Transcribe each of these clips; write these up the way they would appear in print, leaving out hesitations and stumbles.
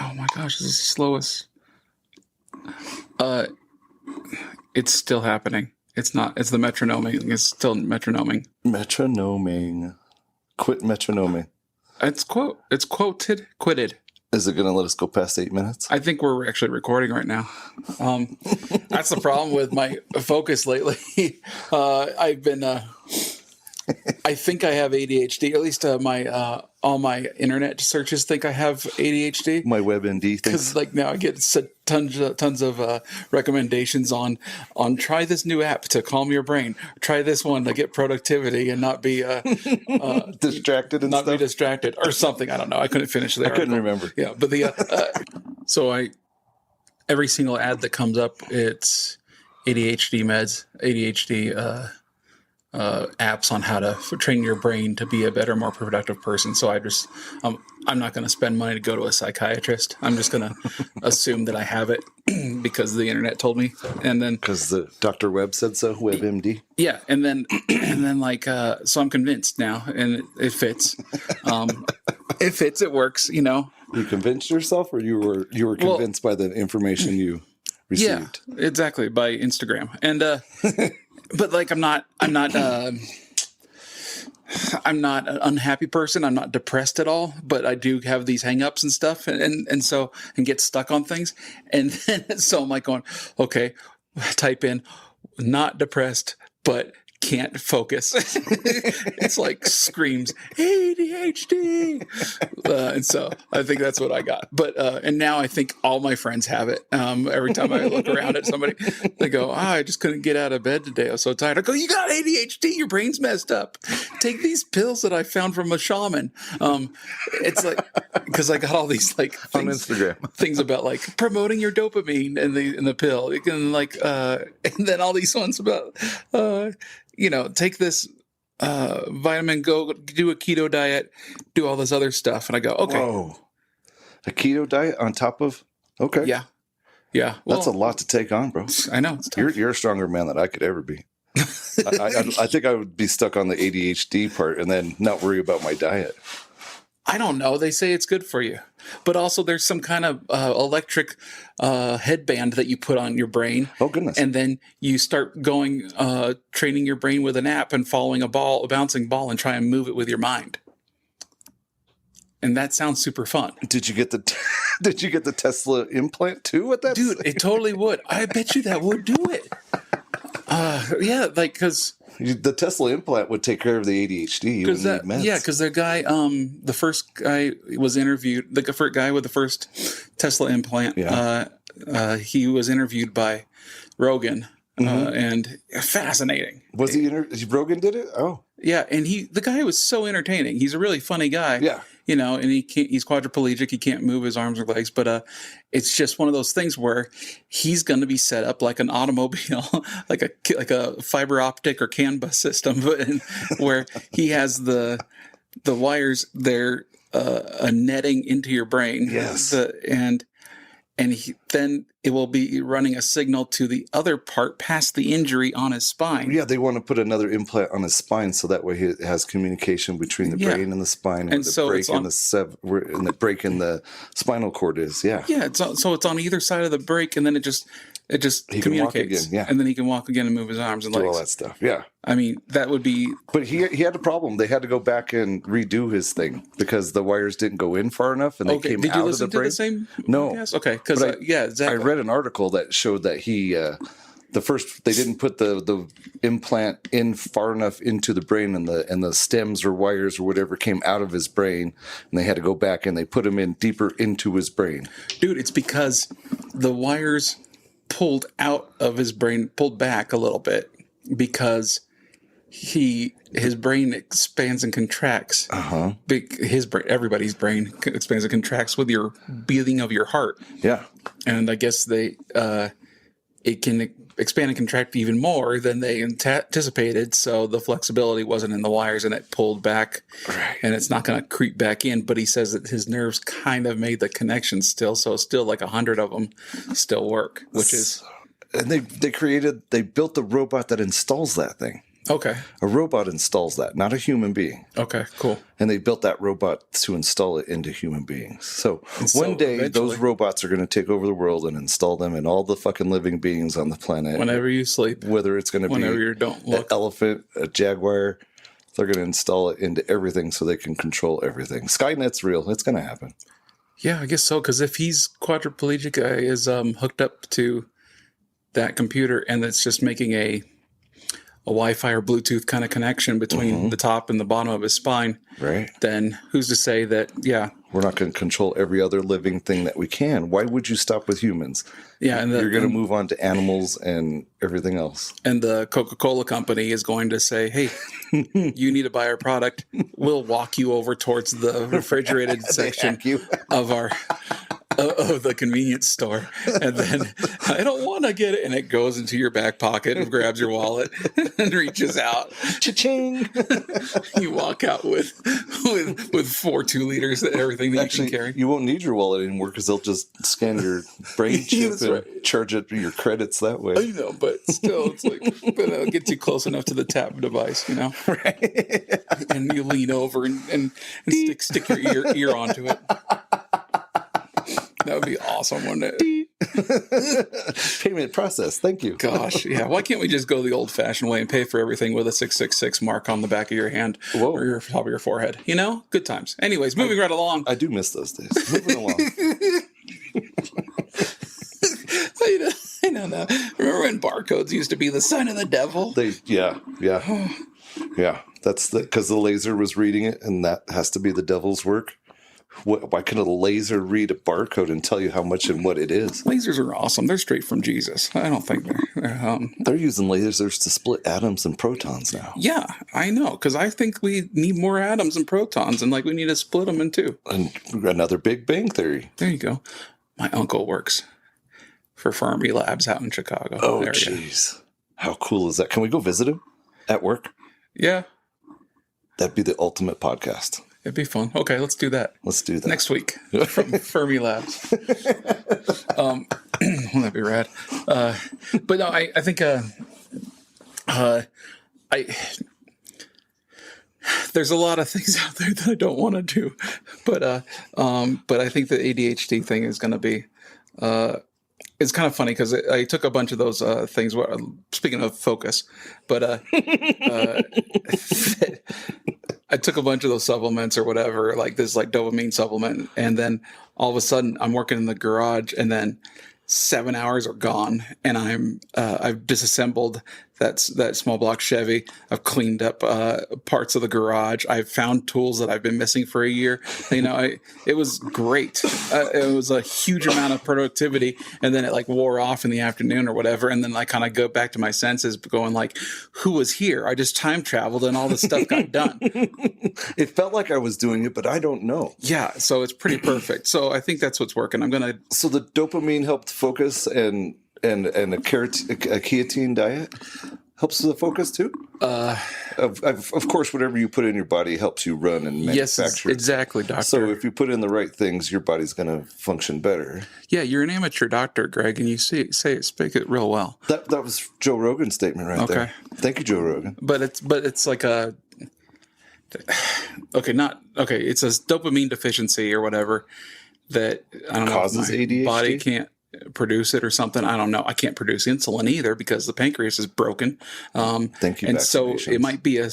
Oh my gosh, this is the slowest. It's still happening. It's not. It's the metronoming. It's still metronoming. Metronoming. Quit metronoming. It's quoted. Quitted. Is it going to let us go past 8 minutes? I think we're actually recording right now. That's the problem with my focus lately. I've been. I think I have ADHD. At least all my internet searches think I have ADHD. My WebMD thinks. Because like now I get tons of recommendations on try this new app to calm your brain. Try this one to get productivity and not be distracted and not stuff. be distracted or something. I don't know. I couldn't finish the article. Couldn't remember. Yeah, but so every single ad that comes up, it's ADHD meds, ADHD apps on how to train your brain to be a better, more productive person. So I'm not going to spend money to go to a psychiatrist. I'm just going to assume that I have it because the internet told me. And then because the Dr. Webb said so, WebMD. Yeah. And then so I'm convinced now and it fits. It fits, it works, you know. You convinced yourself or you were convinced by the information you received? Yeah, exactly. By Instagram. And, but like, I'm not an unhappy person. I'm not depressed at all, but I do have these hangups and stuff and get stuck on things. And then, so I'm like going, okay, type in not depressed, but can't focus. It's like screams ADHD. And so I think that's what I got. But, and now I think all my friends have it. Every time I look around at somebody, they go, I just couldn't get out of bed today. I was so tired. I go, you got ADHD. Your brain's messed up. Take these pills that I found from a shaman. It's like, cause I got all these like things, on Instagram, things about like promoting your dopamine in the pill. You can like, and then all these ones about, take this vitamin, go do a keto diet, do all this other stuff. And I go, okay. Whoa. A keto diet on top of, okay. Yeah. Yeah. Well, that's a lot to take on, bro. I know. It's tough. You're a stronger man than I could ever be. I think I would be stuck on the ADHD part and then not worry about my diet. I don't know. They say it's good for you. But also there's some kind of electric headband that you put on your brain. Oh, goodness. And then you start going, training your brain with an app and following a bouncing ball and try and move it with your mind. And that sounds super fun. Did you get the Tesla implant too with that? Dude, it totally would. I bet you that would do it. Yeah, like, because the Tesla implant would take care of the ADHD. You wouldn't need meds. Yeah, because the guy, the first guy was interviewed, the first guy with the first Tesla implant, he was interviewed by Rogan, and fascinating. Was he Rogan did it? Oh. Yeah, and the guy was so entertaining. He's a really funny guy. Yeah. And he's quadriplegic. He can't move his arms or legs, but it's just one of those things where he's going to be set up like an automobile, like a fiber optic or CAN bus system, but where he has the wires there, a netting into your brain. Yes. Then it will be running a signal to the other part past the injury on his spine. Yeah, they want to put another implant on his spine so that way it has communication between the brain and the spine, and the break in the spinal cord is. Yeah. Yeah, so it's on either side of the break, and then it just he communicates. Again, yeah. And then he can walk again and move his arms and legs. Do all that stuff. Yeah. I mean, that would be. But he had a problem. They had to go back and redo his thing because the wires didn't go in far enough, and they came out of the brain. Did you listen to the same? No. Podcast? Okay, because exactly. I read an article that showed that he they didn't put the implant in far enough into the brain, and the stems or wires or whatever came out of his brain, and they had to go back and they put him in deeper into his brain. Dude, it's because the wires pulled out of his brain, pulled back a little bit because his brain expands and contracts. His brain, everybody's brain expands and contracts with your beating of your heart. Yeah, and I guess it can expand and contract even more than they anticipated. So the flexibility wasn't in the wires, and it pulled back, and it's not going to creep back in. But he says that his nerves kind of made the connection still, so still like 100 of them still work, which is. And they built the robot that installs that thing. Okay. A robot installs that, not a human being. Okay. Cool. And they built that robot to install it into human beings. So so one day, eventually- those robots are going to take over the world and install them in all the fucking living beings on the planet. Whenever you sleep, Whether it's going to be whenever you don't an look. elephant, a jaguar, they're going to install it into everything so they can control everything. Skynet's real. It's going to happen. Yeah, I guess so. Because if he's quadriplegic, is hooked up to that computer, and it's just making a Wi-Fi or Bluetooth kind of connection between the top and the bottom of his spine, Right. then who's to say that? Yeah, We're not going to control every other living thing that we can. Why would you stop with humans? yeah, and You're going to move on to animals and everything else. and the Coca-Cola company is going to say, "Hey, you need to buy our product. We'll walk you over towards the refrigerated section hack you. of our." Of the convenience store, and then I don't want to get it, and it goes into your back pocket and grabs your wallet and reaches out. Cha-ching! You walk out with 4 2-liters of everything that you can carry. You won't need your wallet anymore because they'll just scan your brain chip That's and right. charge it your credits that way. I know, but still, it's like, but it'll get you close enough to the tap device, Right. and you lean over and stick your ear onto it. That would be awesome, wouldn't it? Payment process. Thank you. Gosh, yeah. Why can't we just go the old-fashioned way and pay for everything with a 666 mark on the back of your hand Whoa. or your top of your forehead? You know, good times. Anyways, moving right along. I do miss those days. Moving along. I know now. Remember when barcodes used to be the sign of the devil? Yeah. That's because the laser was reading it, and that has to be the devil's work. Why couldn't a laser read a barcode and tell you how much and what it is? Lasers are awesome. They're straight from Jesus. I don't think they're. They're using lasers to split atoms and protons now. Yeah, I know. Because I think we need more atoms and protons, and like we need to split them in two. And another Big Bang Theory. There you go. My uncle works for Fermi Labs out in Chicago. Oh, There you go. jeez. How cool is that? Can we go visit him at work? Yeah, That'd be the ultimate podcast. it'd be fun. Okay, let's do that. Let's do that. Next week from Fermi Labs. Wouldn't that be rad? But no, I think there's a lot of things out there that I don't want to do, but I think the ADHD thing is going to be. It's kind of funny because I took a bunch of those things. Speaking of focus, but I took a bunch of those supplements or whatever, like this like dopamine supplement, and then all of a sudden I'm working in the garage, and then 7 hours are gone, and I've disassembled that small block Chevy. I've cleaned up parts of the garage. I've found tools that I've been missing for a year. You know, it was great. It was a huge amount of productivity, and then it like wore off in the afternoon or whatever. And then I kind of go back to my senses, going like, "Who was here? I just time traveled, and all this stuff got done." It felt like I was doing it, but I don't know. Yeah, so it's pretty perfect. So I think that's what's working. I'm gonna. So the dopamine helped focus, and a creatine diet helps with the focus too. Of course, whatever you put in your body helps you run and Yes, manufacture. exactly, doctor. So if you put in the right things, your body's going to function better. Yeah, you're an amateur doctor, Greg, and you speak it real well. That was Joe Rogan's statement right there. Okay. Thank you, Joe Rogan. But it's like a it's a dopamine deficiency or whatever that I don't Causes know if my ADHD? body can't produce it or something. I don't know. I can't produce insulin either because the pancreas is broken. Thank you. And so vaccinations. it might be a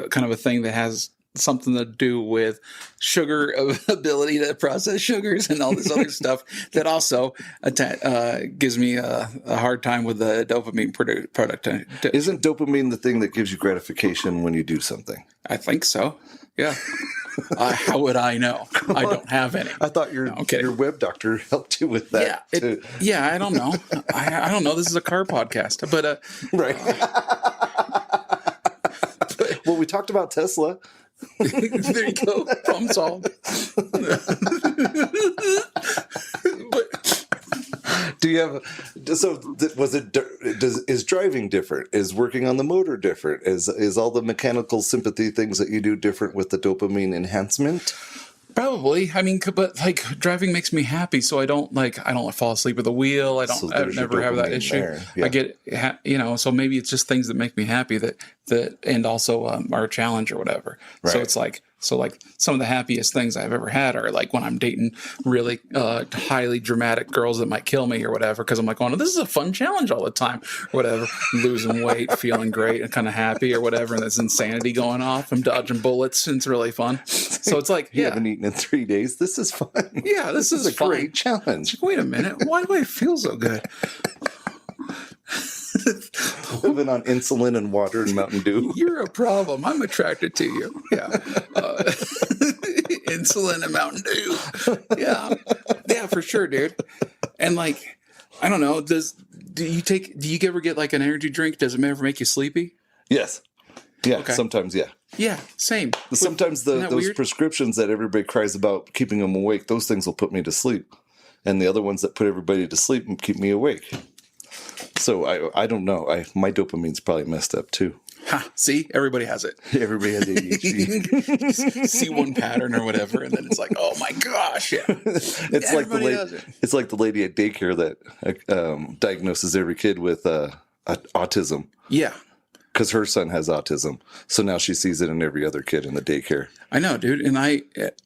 kind of a thing that has something to do with sugar ability to process sugars and all this other stuff that also gives me a hard time with the dopamine product. Isn't dopamine the thing that gives you gratification when you do something? I think so. Yeah. How would I know? I don't have any. I thought your web doctor helped you with that. Yeah, I don't know. I don't know. This is a car podcast, but right. Well, we talked about Tesla. there you go. Problem solved. Do you have? Is driving different? Is working on the motor different? Is all the mechanical sympathy things that you do different with the dopamine enhancement? Probably. I mean, but like driving makes me happy, so I don't fall asleep at the wheel. So I there's your never have that dopamine issue. there. Yeah. I get, so maybe it's just things that make me happy and also are a challenge or whatever. So Right. it's like, some of the happiest things I've ever had are like when I'm dating really highly dramatic girls that might kill me or whatever, because I'm like, oh, no, this is a fun challenge all the time or whatever. Losing weight, feeling great and kind of happy or whatever, and there's insanity going off. I'm dodging bullets and it's really fun. So it's like, You yeah. haven't eaten in 3 days. This is fun. Yeah, this is a fun. great challenge. Wait a minute. Why do I feel so good? Living on insulin and water and Mountain Dew. You're a problem. I'm attracted to you. Yeah. Insulin and Mountain Dew. Yeah. Yeah, for sure, dude. And like, I don't know. Do you ever get like an energy drink? Does it ever make you sleepy? Yes. Yeah. Okay. Sometimes, yeah. Yeah, same. Sometimes Isn't that those weird? prescriptions that everybody cries about keeping them awake, those things will put me to sleep. And the other ones that put everybody to sleep and keep me awake. So I don't know. My dopamine's probably messed up too. Ha, see, everybody has it. Everybody has ADHD. See one pattern or whatever, and then it's like, oh my gosh, yeah. It's like Everybody does it. it's like the lady at daycare that diagnoses every kid with autism Yeah. because her son has autism. So now she sees it in every other kid in the daycare. I know, dude, and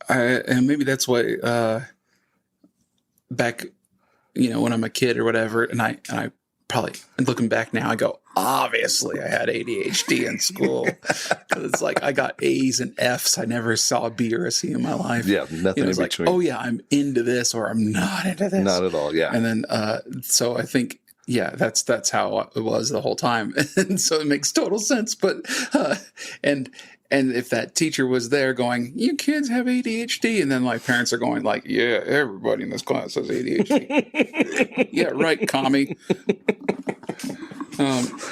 and maybe that's why back, when I'm a kid or whatever, and I probably, and looking back now, I go, obviously I had ADHD in school because it's like I got A's and F's. I never saw a B or a C in my life. Yeah, nothing in it's like, between. oh yeah, I'm into this or I'm not into this. Not at all. Yeah. And then, so I think, yeah, that's how it was the whole time. And so it makes total sense. But, and if that teacher was there going, you kids have ADHD. And then my parents are going like, yeah, everybody in this class has ADHD. Yeah, right, commie.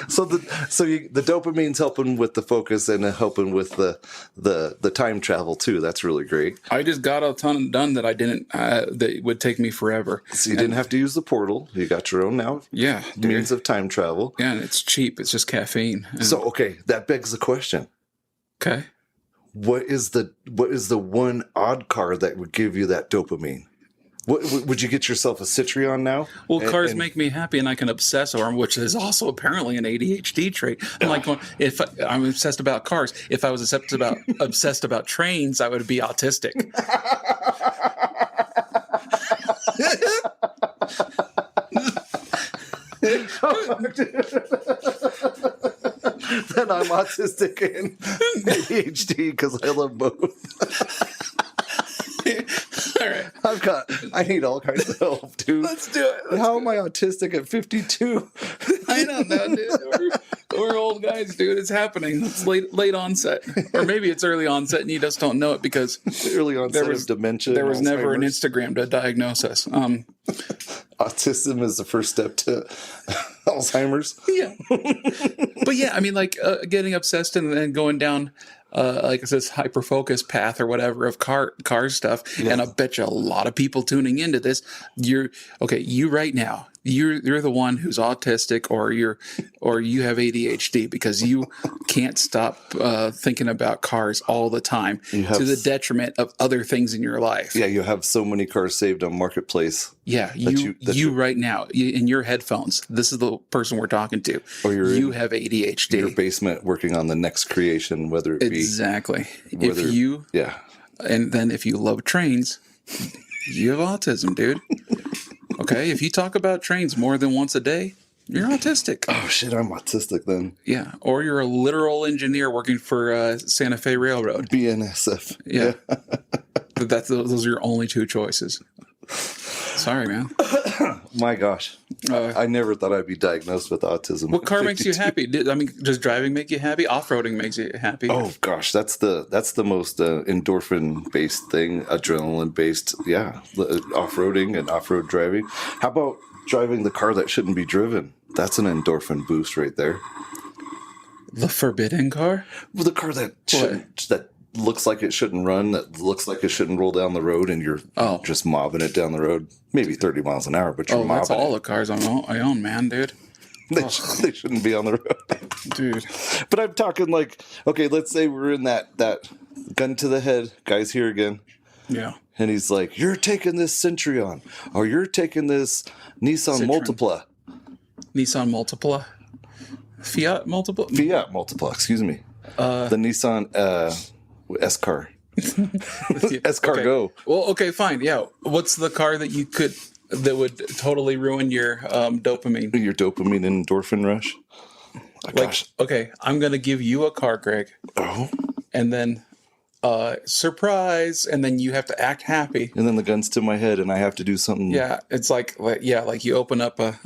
So the dopamine's helping with the focus and helping with the time travel too. That's really great. I just got a ton done that I didn't, that would take me forever. So you didn't have to use the portal. You got your own now Yeah. Dude. means of time travel. Yeah, and it's cheap. It's just caffeine. And- So okay, that begs the question: okay. what is the one odd car that would give you that dopamine? What would you get yourself a Citroen now? Well, cars make me happy, and I can obsess over them, which is also apparently an ADHD trait. I'm like, if I'm obsessed about cars, if I was obsessed about trains, I would be autistic. Then I'm autistic and ADHD because I love both. All right, I need all kinds of help, dude. let's do it. How am I autistic at 52? I don't know, dude. We're old guys, dude. It's happening. It's late onset, or maybe it's early onset, and you just don't know it because Early onset of dementia. there and was never an Alzheimer's. Instagram to diagnose us. Autism is the first step to Alzheimer's. Yeah. But yeah, I mean, like getting obsessed and then going down, like this hyper focus path or whatever of car stuff. And I bet you a lot of people tuning into this. You right now, you're the one who's autistic or you have ADHD because you can't stop thinking about cars all the time to the detriment of other things in your life. Yeah, you have so many cars saved on Marketplace. Yeah, you right now in your headphones. This is the person we're talking to. Or you have ADHD. Your basement working on the next creation, whether it be Exactly. yeah. And then if you love trains, you have autism, dude. Okay, if you talk about trains more than once a day, you're autistic. Oh shit, I'm autistic then. Yeah, or you're a literal engineer working for Santa Fe Railroad. BNSF. Yeah, but those are your only two choices. Sorry, man. My gosh, I never thought I'd be diagnosed with autism. What car makes you happy? Does driving make you happy? Off-roading makes you happy? Oh gosh, that's the most endorphin based thing, adrenaline based. Yeah, off-roading and off-road driving. How about driving the car that shouldn't be driven? That's an endorphin boost right there. The forbidden car? Well, the car that looks like it shouldn't run, that looks like it shouldn't roll down the road, and you're just mobbing it down the road, maybe 30 miles an hour, but you're mobbing that's all the cars I own, man, dude. They shouldn't be on the road. Dude. But I'm talking like, okay, let's say we're in that gun to the head, guy's here again. Yeah. And he's like, "You're taking this Centurion, or you're taking this Nissan Citroen. Multipla, Nissan Multipla. Fiat Multipla. Fiat Multipla, excuse me, the Nissan S-Car, S-Car Okay. Go." Well, okay, fine. Yeah. What's the car that would totally ruin your dopamine? Your dopamine and endorphin rush. Oh, Like, gosh. okay, I'm gonna give you a car, Greg, Oh. and then surprise, and then you have to act happy. And then the gun's to my head, and I have to do something. Yeah, it's like you open up a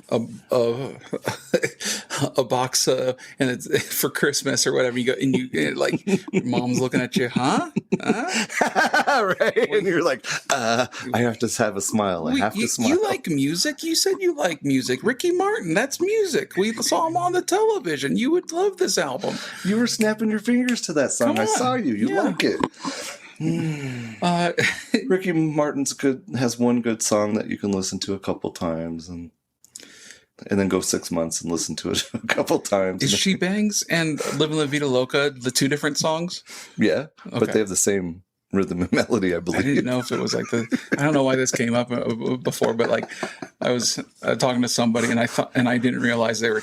a box and it's for Christmas or whatever. You go and you like mom's looking at you, huh? Right. And you're like, I have to have a smile. I have to smile. You like music? You said you like music. Ricky Martin, that's music. We saw him on the television. You would love this album. You were snapping your fingers to that song. Come I on. saw you. You Yeah. like it. Ricky Martin's has one good song that you can listen to a couple times and then go 6 months and listen to it a couple times. Is She Bangs and Living La Vida Loca the two different songs? Yeah, but Okay. they have the same rhythm and melody, I I believe. didn't know if it was like I don't know why this came up before, but like I was talking to somebody and I didn't realize they were,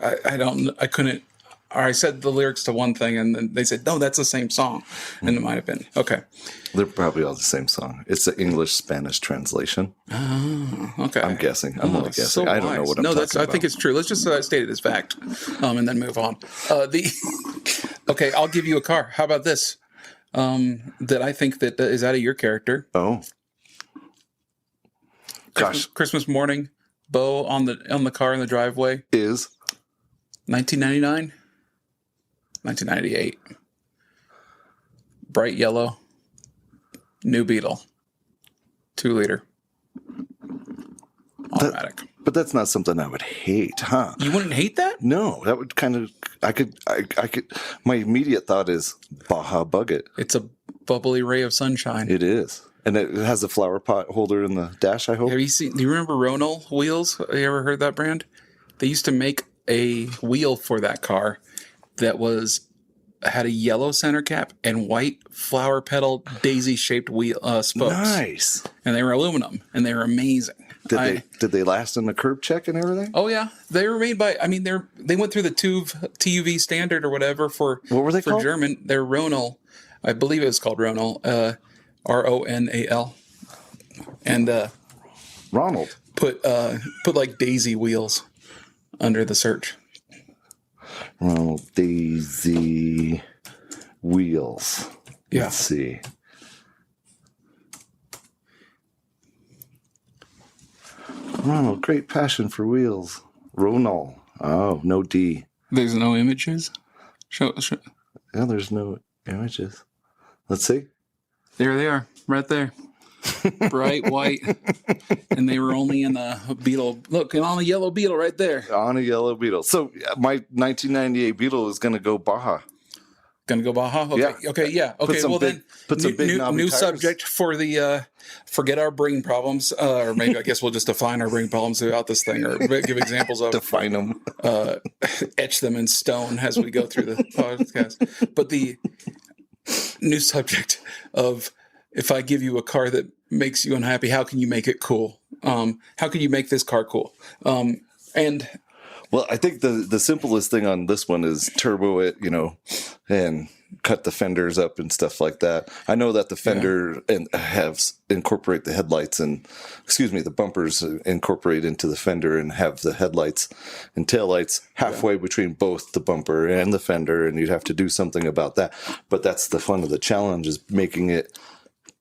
I couldn't, or I said the lyrics to one thing and then they said, no, that's the same song. And it might have been. Okay. They're probably all the same song. It's the English-Spanish translation. Okay. I'm guessing. I'm only guessing. So I don't know wise. what I'm No, talking I about. think it's true. Let's just state it as fact, and then move on. Okay, I'll give you a car. How about this? That I think that is out of your character. Oh. Gosh, Christmas morning, bow on the car in the driveway. is 1999, 1998. Bright yellow, new Beetle, 2 liter, automatic. but that's not something I would hate, huh? You wouldn't hate that? No, that would kind of I could my immediate thought is Baja Bugget. It's a bubbly ray of sunshine. It is. And it has a flower pot holder in the dash, I hope. Have you seen? Do you remember Ronal wheels? Have you ever heard that brand? They used to make a wheel for that car that had a yellow center cap and white flower petal daisy shaped wheel spokes, Nice. and they were aluminum and they were amazing. Did they last in the curb check and everything? Oh yeah, they were made by. I mean, they went through the TUV standard or whatever for What were they for called? German. They're Ronal. I believe it was called Ronal. Ronal, and Ronald. put like daisy wheels under the search. Ronald Daisy Wheels. Yeah. Let's see. Ronald, great passion for wheels. Ronald. Oh, no D. There's no images. Show. Yeah, there's no images. Let's see. There they are, right there. Bright white. And they were only in a Beetle. Look, and on a yellow Beetle right there. On a yellow Beetle. So my 1998 Beetle is going to go Baja. Gonna go Baja? Okay, Yeah. okay, yeah. Okay, some well big- then, put some big knobby new tires. subject for the, forget our brain problems, or maybe I guess we'll just define our brain problems throughout this thing, or give examples of Define them. etch them in stone as we go through the podcast. But the new subject of if I give you a car that makes you unhappy, how can you make it cool? How can you make this car cool? And Well, I think the simplest thing on this one is turbo it, and cut the fenders up and stuff like that. I know that the fender incorporate the headlights the bumpers incorporate into the fender and have the headlights and taillights halfway between both the bumper and the fender, and you'd have to do something about that. But that's the fun of the challenge, is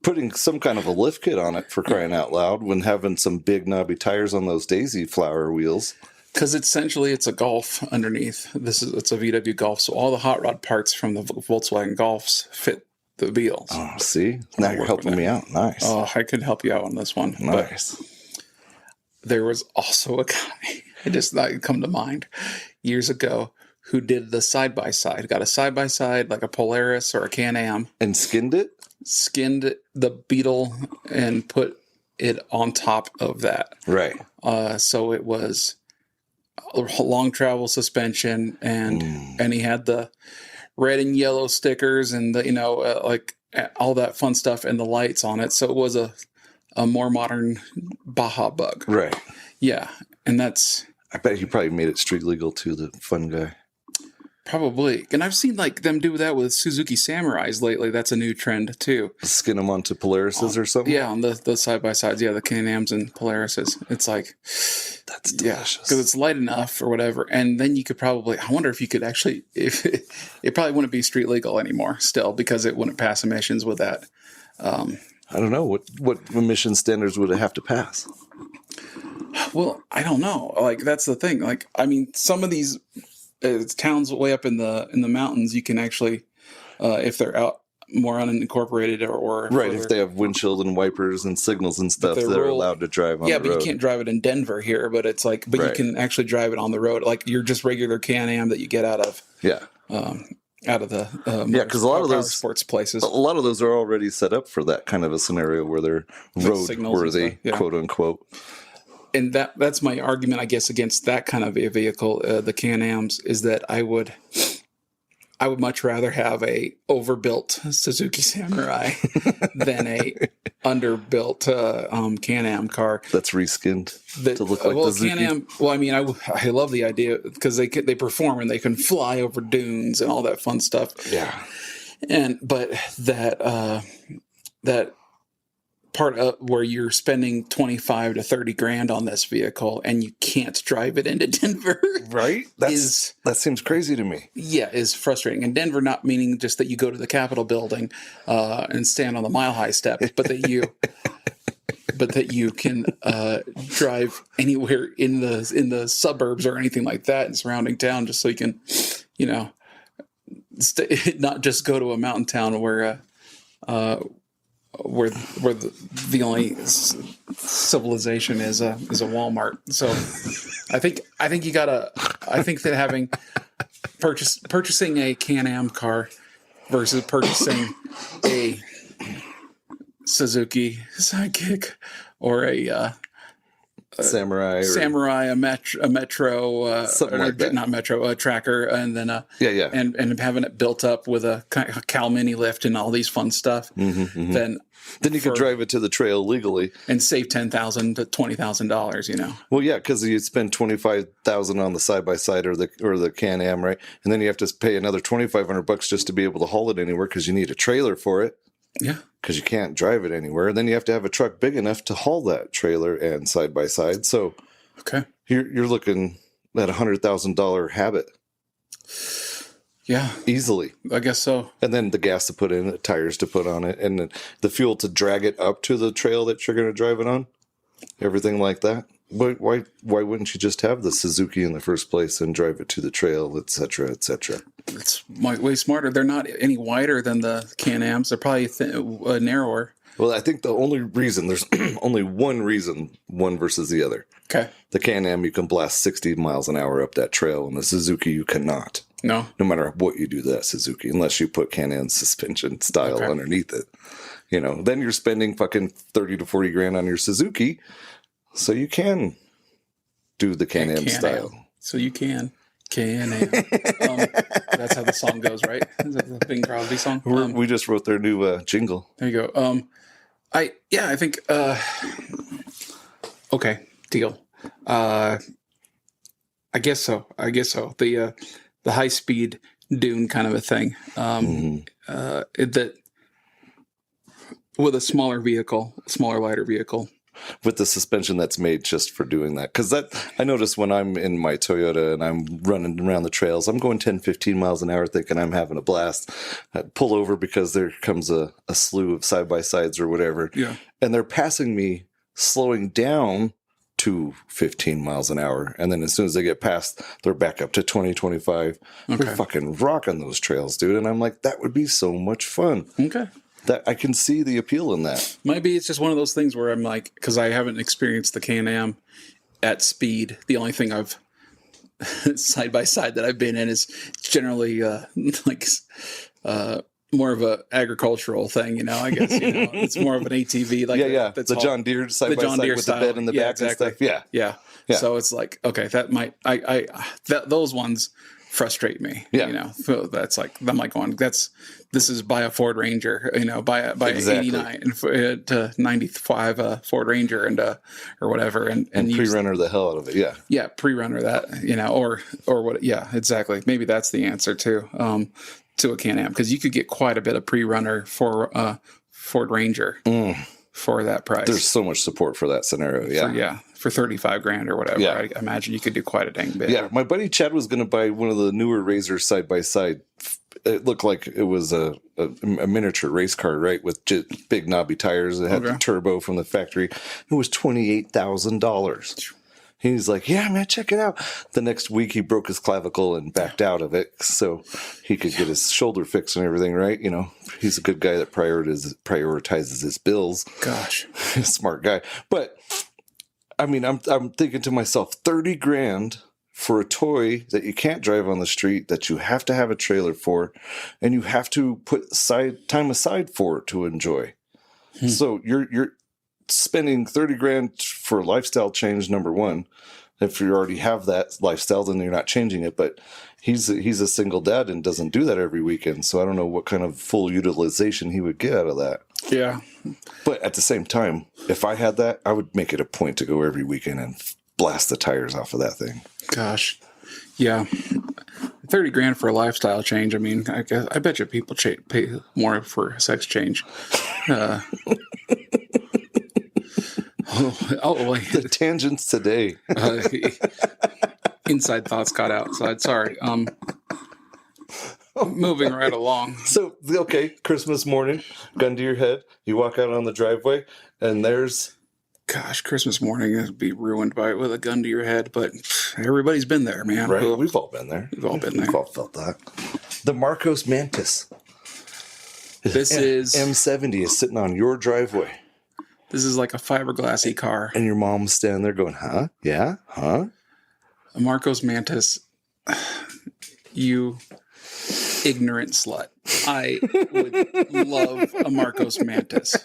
putting some kind of a lift kit on it, for crying out loud, when having some big knobby tires on those daisy flower wheels. because essentially it's a Golf underneath. It's a VW Golf, so all the hot rod parts from the Volkswagen Golfs fit the Beetles. Oh, see? Now you're helping me out. Nice. Oh, I could help you out on this one. But Nice. there was also a guy, it just not come to mind, years ago, who did the side-by-side. Got a side-by-side, like a Polaris or a Can-Am, And skinned it? skinned the Beetle and put it on top of that. Right. So it was a long travel suspension, and he had the red and yellow stickers and the all that fun stuff and the lights on it. So it was a more modern Baja Bug. Right. Yeah. And that's I bet he probably made it street legal too, the fun guy. probably, and I've seen like them do that with Suzuki Samurais lately. That's a new trend too. Skin them onto Polarises or something? Yeah, on the side by sides. Yeah, the Can-Ams and Polarises. It's like, That's yeah, delicious. because it's light enough or whatever. And then you could probably, I wonder if you could actually, if it probably wouldn't be street legal anymore still, because it wouldn't pass emissions with that. I don't know. What emission standards would it have to pass? Well, I don't know. Like, that's the thing. Like, I mean, some of these towns way up in the mountains, you can actually, if they're out more unincorporated or Right, further- if they have windshield and wipers and signals and stuff, they're they're rural- allowed to drive on yeah, the but road. you can't drive it in Denver here. But it's like, but Right. you can actually drive it on the road, like you're just regular Can-Am that you get out of Yeah. the Yeah, 'cause a lot of power those- sports places. A lot of those are already set up for that kind of a scenario where they're signals and road-worthy, stuff, yeah. quote unquote. And that's my argument, I guess, against that kind of a vehicle, the Can-Ams, is that I would much rather have a overbuilt Suzuki Samurai than a underbuilt Can-Am car. That's reskinned That, to look like well, the Zuki. Can-Am. Well, I mean, I love the idea because they perform and they can fly over dunes and all that fun stuff. Yeah. But that part of where you're spending 25 to 30 grand on this vehicle and you can't drive it into Denver, Right? That seems crazy to me. yeah, is frustrating. And Denver, not meaning just that you go to the Capitol building and stand on the Mile High steps, but that you can drive anywhere in the suburbs or anything like that in surrounding town, just so you can, not just go to a mountain town where the only civilization is a Walmart. So I think that having purchasing a Can-Am car versus purchasing a Suzuki Sidekick or a Samurai. a Metro, Something like that. not Metro, a Tracker, and then Yeah. and having it built up with a Cal Mini lift and all these fun stuff, then Then you could drive it to the trail legally. and save $10,000 to $20,000. Well, yeah, because you spend $25,000 on the side by side or the Can-Am, right? And then you have to pay another $2,500 just to be able to haul it anywhere because you need a trailer for it. Yeah. Because you can't drive it anywhere. And then you have to have a truck big enough to haul that trailer and side by side. So Okay. you're looking at $100,000 habit Yeah, easily. I guess so. And then the gas to put in it, tires to put on it, and then the fuel to drag it up to the trail that you're going to drive it on. Everything like that. Why wouldn't you just have the Suzuki in the first place and drive it to the trail, et cetera, et cetera? It's way smarter. They're not any wider than the Can-Ams. They're probably narrower. Well, I think the only reason, there's only one reason, one versus the other. Okay. The Can-Am, you can blast 60 miles an hour up that trail, and the Suzuki, you cannot. No. No matter what you do to that Suzuki, unless you put Can-Am suspension style Okay. underneath it. Then you're spending fucking 30 to 40 grand on your Suzuki, so you can do the Can-Am Can-Am. style. So you can. Can-Am. That's how the song goes, right? Is that the Bing Crosby song? We just wrote their new jingle. There you go. I think okay, deal. I guess so. The high speed dune kind of a thing. That with a smaller lighter vehicle. With the suspension that's made just for doing that. Because I notice when I'm in my Toyota and I'm running around the trails, I'm going 10, 15 miles an hour thinking I'm having a blast. I pull over because there comes a slew of side-by-sides or whatever. Yeah. And they're passing me, slowing down to 15 miles an hour. And then as soon as they get past, they're back up to 20, 25. Okay. They're fucking rocking those trails, dude. And I'm like, that would be so much fun. Okay. That I can see the appeal in that. Maybe it's just one of those things where I'm like, because I haven't experienced the Can-Am at speed. The only thing I've side by side that I've been in is generally more of a agricultural thing. I guess it's more of an ATV. Like The John Deere side by side with style. the bed in the back exactly. and stuff. Yeah. Yeah. So it's like, okay, that might those ones frustrate me. Yeah. You know, so that's like, I'm like going, this is buy a Ford Ranger, you know, buy Exactly. 89 to 95 Ford Ranger and or whatever, and use, pre-runner the hell out of it. Yeah. yeah, pre-runner that, you know, or what? Yeah, exactly. Maybe that's the answer too, to a Can-Am, because you could get quite a bit of pre-runner for Ford Ranger for that price. There's so much support for that scenario. Yeah. For 35 grand or whatever. Yeah. I imagine you could do quite a dang bit. Yeah. My buddy Chad was going to buy one of the newer Razors side by side. It looked like it was a miniature race car, right? With big knobby tires. It had the turbo from the factory. It was $28,000. He's like, yeah, man, check it out. The next week he broke his clavicle and backed out of it so he could get his shoulder fixed and everything, right? You know, he's a good guy that prioritizes his bills. Gosh. Smart guy. But I mean, I'm thinking to myself, 30 grand for a toy that you can't drive on the street, that you have to have a trailer for, and you have to put time aside for it to enjoy. So you're spending 30 grand for a lifestyle change, number one. If you already have that lifestyle, then you're not changing it. But he's a single dad and doesn't do that every weekend. So I don't know what kind of full utilization he would get out of that. Yeah. But at the same time, if I had that, I would make it a point to go every weekend and blast the tires off of that thing. Gosh. Yeah. 30 grand for a lifestyle change. I mean, I bet you people pay more for a sex change. The tangents today. Inside thoughts got outside. Sorry. Moving right along. So, okay, Christmas morning, gun to your head. You walk out on the driveway, and there's... Gosh, Christmas morning would be ruined by it with a gun to your head, but everybody's been there, man. Right, we've all been there. We've all been there. We've all felt that. The Marcos Mantis. This is... M70 is sitting on your driveway. This is like a fiberglassy car. And your mom's standing there going, huh? Yeah? Huh? A Marcos Mantis, you ignorant slut. I would love a Marcos Mantis.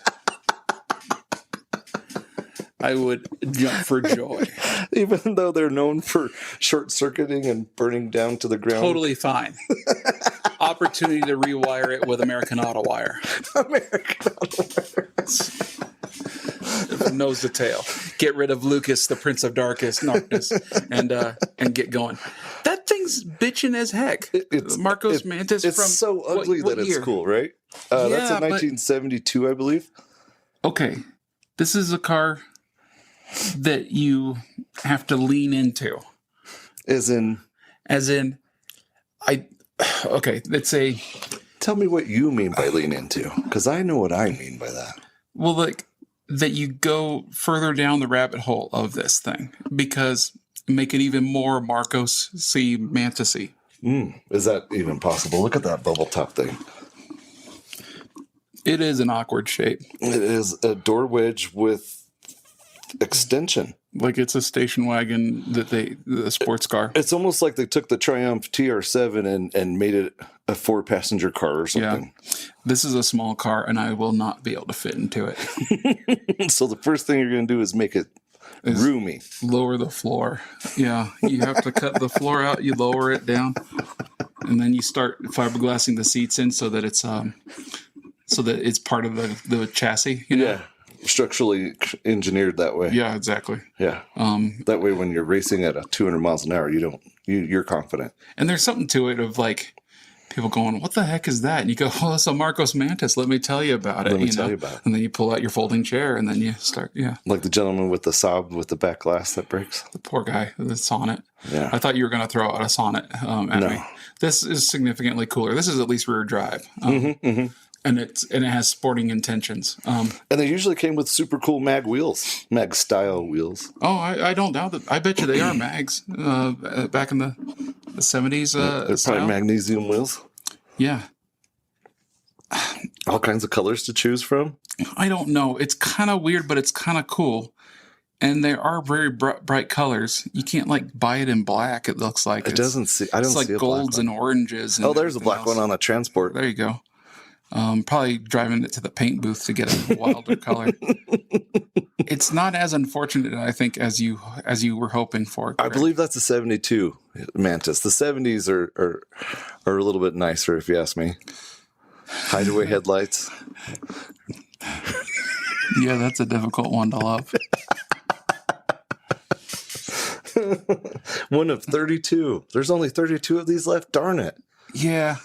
I would jump for joy. Even though they're known for short-circuiting and burning down to the ground. Totally fine. Opportunity to rewire it with American Auto Wire. American Auto Wire. From nose to tail. Get rid of Lucas, the Prince of Darkness, and get going. That thing's bitching as heck. It's Marcos Mantis. It's from so ugly what that it's year? cool, right? That's a 1972, I believe. Okay, this is a car that you have to lean into. As in, it's a... Tell me what you mean by lean into, because I know what I mean by that. Well, like, that you go further down the rabbit hole of this thing, because make it even more Marcos C. Mantis-y. Is that even possible? Look at that bubble top thing. It is an awkward shape. It is a door wedge with extension. Like it's a station wagon the sports car. It's almost like they took the Triumph TR7 and made it a 4-passenger car or something. Yeah. This is a small car, and I will not be able to fit into it. So the first thing you're going to do is make it roomy. Lower the floor. Yeah, you have to cut the floor out. You lower it down, and then you start fiberglassing the seats in so that it's part of the chassis. You know? Yeah. Structurally engineered that way. Yeah, exactly. Yeah. That way, when you're racing at 200 miles an hour, you're confident. And there's something to it of like people going, "What the heck is that?" And you go, "Oh, it's a Marcos Mantis. Let me tell you about it." Let me tell you about it. And then you pull out your folding chair, and then you start. Yeah. Like the gentleman with the Saab with the back glass that breaks. The poor guy, the Sonnet. Yeah. I thought you were going to throw out a Sonnet at me. This is significantly cooler. This is at least rear drive. And it has sporting intentions. And they usually came with super cool mag style wheels. Oh, I don't doubt that. I bet you they are mags. Back in the 70s. They're probably magnesium wheels. Yeah. All kinds of colors to choose from. I don't know. It's kind of weird, but it's kind of cool. And they are very bright colors. You can't like buy it in black. It looks like I don't it's like see a golds black and oranges. And there's a black one on the Transport. There you go. Probably driving it to the paint booth to get a wilder color. It's not as unfortunate, I think, as you were hoping for. I Greg. believe that's a 72 Mantis. The 70s are a little bit nicer, if you ask me. Hideaway headlights. Yeah, that's a difficult one to love. One of 32. There's only 32 of these left. Darn it. Yeah.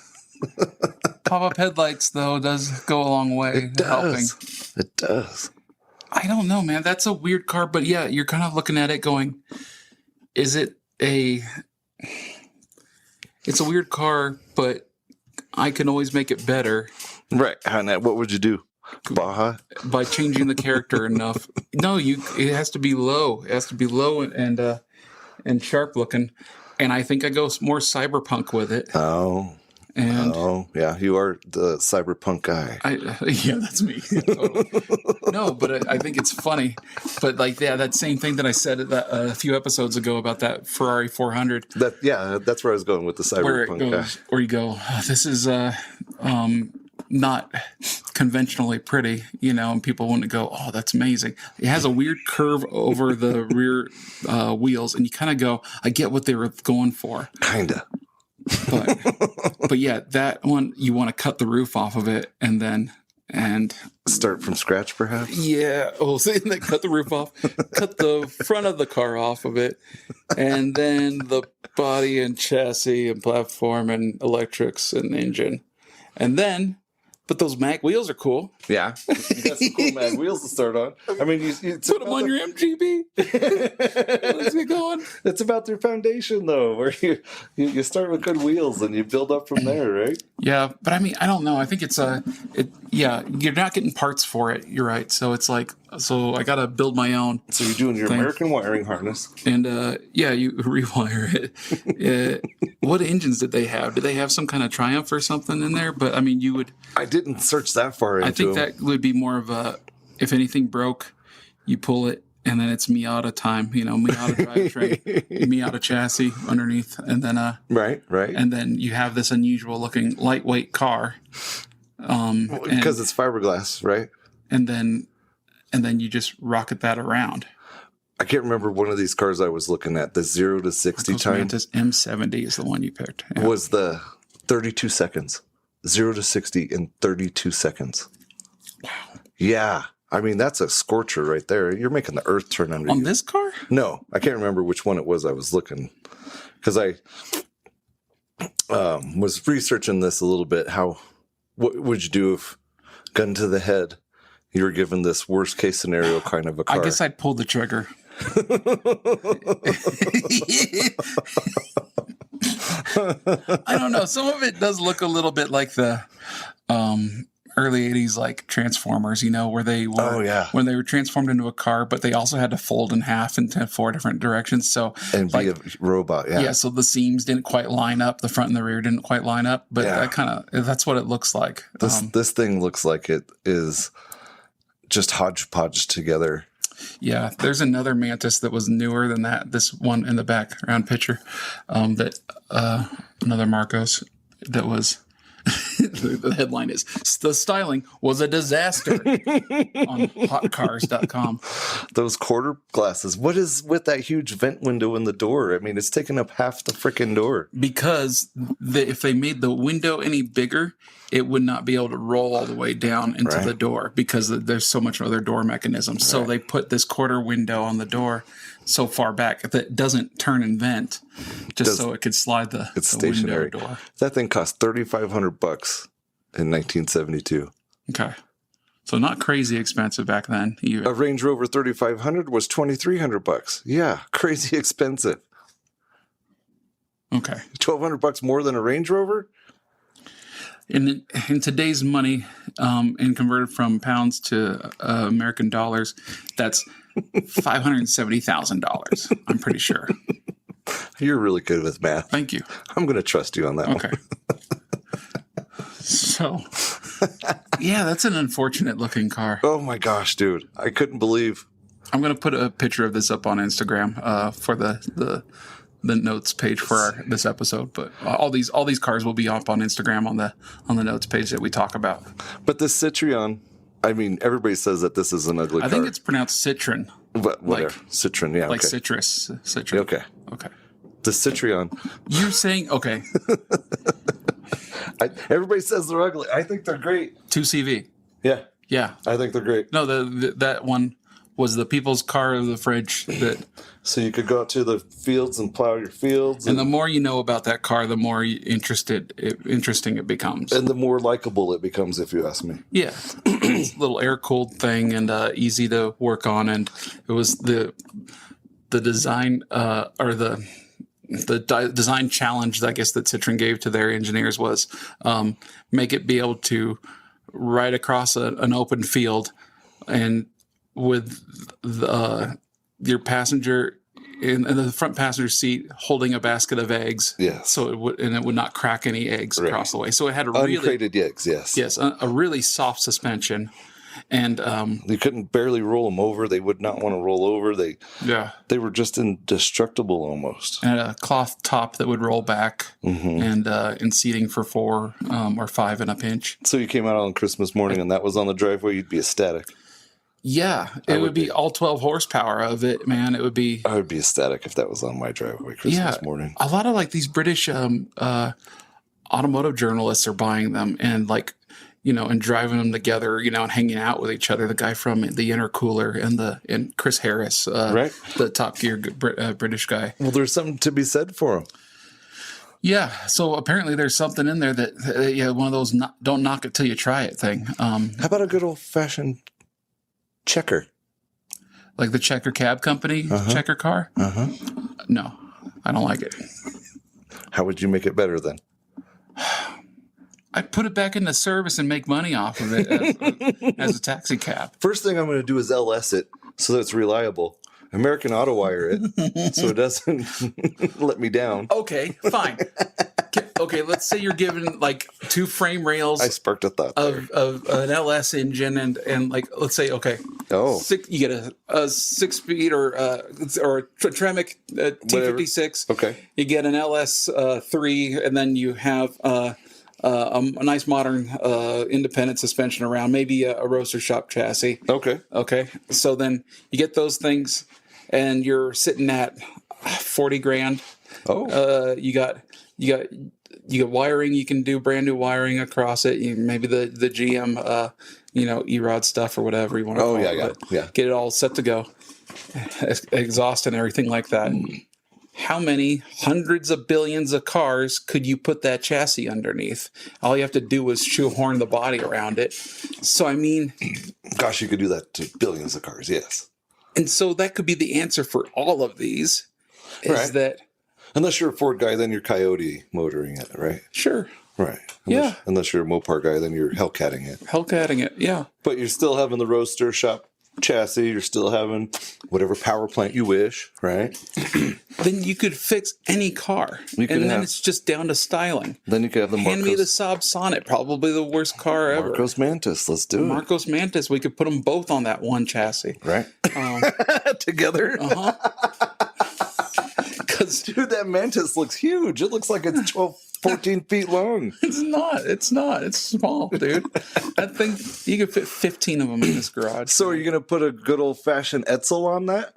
Pop-up headlights, though, does go a long way It to helping. does. It does. I don't know, man. That's a weird car, but yeah, you're kind of looking at it going, is it a... It's a weird car, but I can always make it better Right. And what would you do? Baja? by changing the character enough. No, it has to be low. It has to be low and sharp looking. And I think I go more cyberpunk with it. Oh. And Oh, yeah. You are the cyberpunk guy. yeah, that's me. Totally. No, but I think it's funny. But like, yeah, that same thing that I said a few episodes ago about that Ferrari 400, That's where I was going with the where it cyberpunk guy. goes, where you go, "Oh, this is not conventionally pretty, and people wouldn't go, oh, that's amazing. It has a weird curve over the rear wheels, and you kind of go, I get what they were going for. Kinda. But yeah, that one, you want to cut the roof off of it and Start from scratch, perhaps? yeah, so then cut the roof off, cut the front of the car off of it, and then the body and chassis and platform and electrics and engine. And then, but those mag wheels are cool. Yeah. You got some cool mag wheels to start on. I mean, you Put them on your MGB. Let's get going. It's about their foundation, though, where you start with good wheels and you build up from there, right? Yeah, but I mean, I don't know. I think it's yeah, you're not getting parts for it. You're right. So it's like, so I got to build my own. So you're doing your Thing. American wiring harness. And yeah, you rewire it. What engines did they have? Did they have some kind of Triumph or something in there? But I mean, you would. I didn't search that far into I think them. that would be more of a, if anything broke, you pull it, and then it's Miata time. Miata drivetrain, Miata chassis underneath, and then Right. and then you have this unusual looking lightweight car. Because it's fiberglass, right? And then you just rocket that around. I can't remember one of these cars I was looking at. The 0 to 60 time Mantis M70 is the one you picked. Yeah. was the 32 seconds. 0 to 60 in 32 seconds. Wow. Yeah. I mean, that's a scorcher right there. You're making the earth turn under On you. this car? No, I can't remember which one it was I was looking. Because I was researching this a little bit. What would you do if, gun to the head, you were given this worst case scenario kind of a car? I guess I'd pull the trigger. I don't know. Some of it does look a little bit like the early 80s like Transformers, where they were Oh, yeah. when they were transformed into a car, but they also had to fold in half into 4 different directions. So And like, be a robot, yeah. yeah, so the seams didn't quite line up, the front and the rear didn't quite line up, but Yeah. that's what it looks like. This thing looks like it is just hodgepodge together. Yeah, there's another Mantis that was newer than that. This one in the background picture, that another Marcos that was. The headline is "The styling was a disaster" on hotcars.com. Those quarter glasses. What is with that huge vent window in the door? I mean, it's taking up half the freaking door. Because if they made the window any bigger, it would not be able to roll all the way down into Right. the door because there's so much other door mechanisms. So they put this quarter window on the door so far back that doesn't turn and vent, just so it could slide the Stationary. window door. That thing cost $3,500 in 1972. Okay. So not crazy expensive back then. A Range Rover 3500 was $2,300. Yeah, crazy expensive. Okay. $1,200 more than a Range Rover? In today's money, and converted from pounds to American dollars, that's $570,000. I'm pretty sure. You're really good with math. Thank you. I'm going to trust you on that one. Okay. So, yeah, that's an unfortunate looking car. Oh my gosh, dude. I couldn't believe. I'm going to put a picture of this up on Instagram for the the notes page for this episode. But all these cars will be up on Instagram on the notes page that we talk about. But this Citroen, I mean, everybody says that this is an ugly car. I think it's pronounced Citroen, but whatever. Citroen, yeah. like okay. citrus. Citroen. Okay. Okay. The Citroen. You're saying okay. Everybody says they're ugly. I think they're great. 2CV. Yeah. Yeah. I think they're great. No, that one was the people's car of the fridge. So you could go out to the fields and plow your fields. And the more you know about that car, the more interesting it becomes. And the more likable it becomes, if you ask me. Yeah. It's a little air-cooled thing and easy to work on. And it was the design or the design challenge, I guess, that Citroen gave to their engineers was make it be able to ride across an open field and with your passenger in the front passenger seat holding a basket of eggs. Yes. So it would not crack any eggs across the way. So it had a really uncrated eggs, yes. Yes, a really soft suspension. And you couldn't barely roll them over. They would not want to roll over. They were just indestructible almost. And a cloth top that would roll back, and seating for 4 or 5 and a pinch. So you came out on Christmas morning and that was on the driveway, you'd be ecstatic. Yeah, it would be all 12 horsepower of it, man. It would be. I would be ecstatic if that was on my driveway Christmas morning. A lot of like these British automotive journalists are buying them and and driving them together, and hanging out with each other. The guy from the Intercooler and Chris Harris, right? The Top Gear British guy. Well, there's something to be said for him. Yeah. So apparently there's something in there that one of those don't knock it till you try it thing. How about a good old fashioned checker? Like the Checker Cab Company checker car? No, I don't like it. How would you make it better then? I'd put it back into service and make money off of it as a taxi cab. First thing I'm going to do is LS it so that it's reliable. American Auto Wire it so it doesn't let me down. Okay, fine. Okay, let's say you're given like 2 frame rails. I sparked a thought of an LS engine and like let's say you get a 6-speed or a Tremec T56. Okay, you get an LS 3, and then you have a nice modern independent suspension around, maybe a roaster shop chassis. Okay. So then you get those things, and you're sitting at $40,000. Oh, you got wiring. You can do brand new wiring across it. Maybe the GM, E-Rod stuff or whatever you want to call it. Get it all set to go, exhaust and everything like that. How many hundreds of billions of cars could you put that chassis underneath? All you have to do is shoehorn the body around it. So, I mean... Gosh, you could do that to billions of cars, yes. And so that could be the answer for all of these, is that... Unless you're a Ford guy, then you're Coyote motoring it, right? Sure. Right. Yeah. Unless you're a Mopar guy, then you're Hellcating it. Hellcating it, yeah. But you're still having the roadster shop chassis. You're still having whatever power plant you wish, right? Then you could fix any car. Then it's just down to styling. Then you could have the Marcos. Hand me the Saab Sonnet, probably the worst car ever. Marcos Mantis, let's do it. Marcos Mantis, we could put them both on that one chassis. Right. Together? Dude, that Mantis looks huge. It looks like it's 12, 14 feet long. It's not. It's small, dude. That thing, you could fit 15 of them in this garage. So are you going to put a good old-fashioned Etzel on that?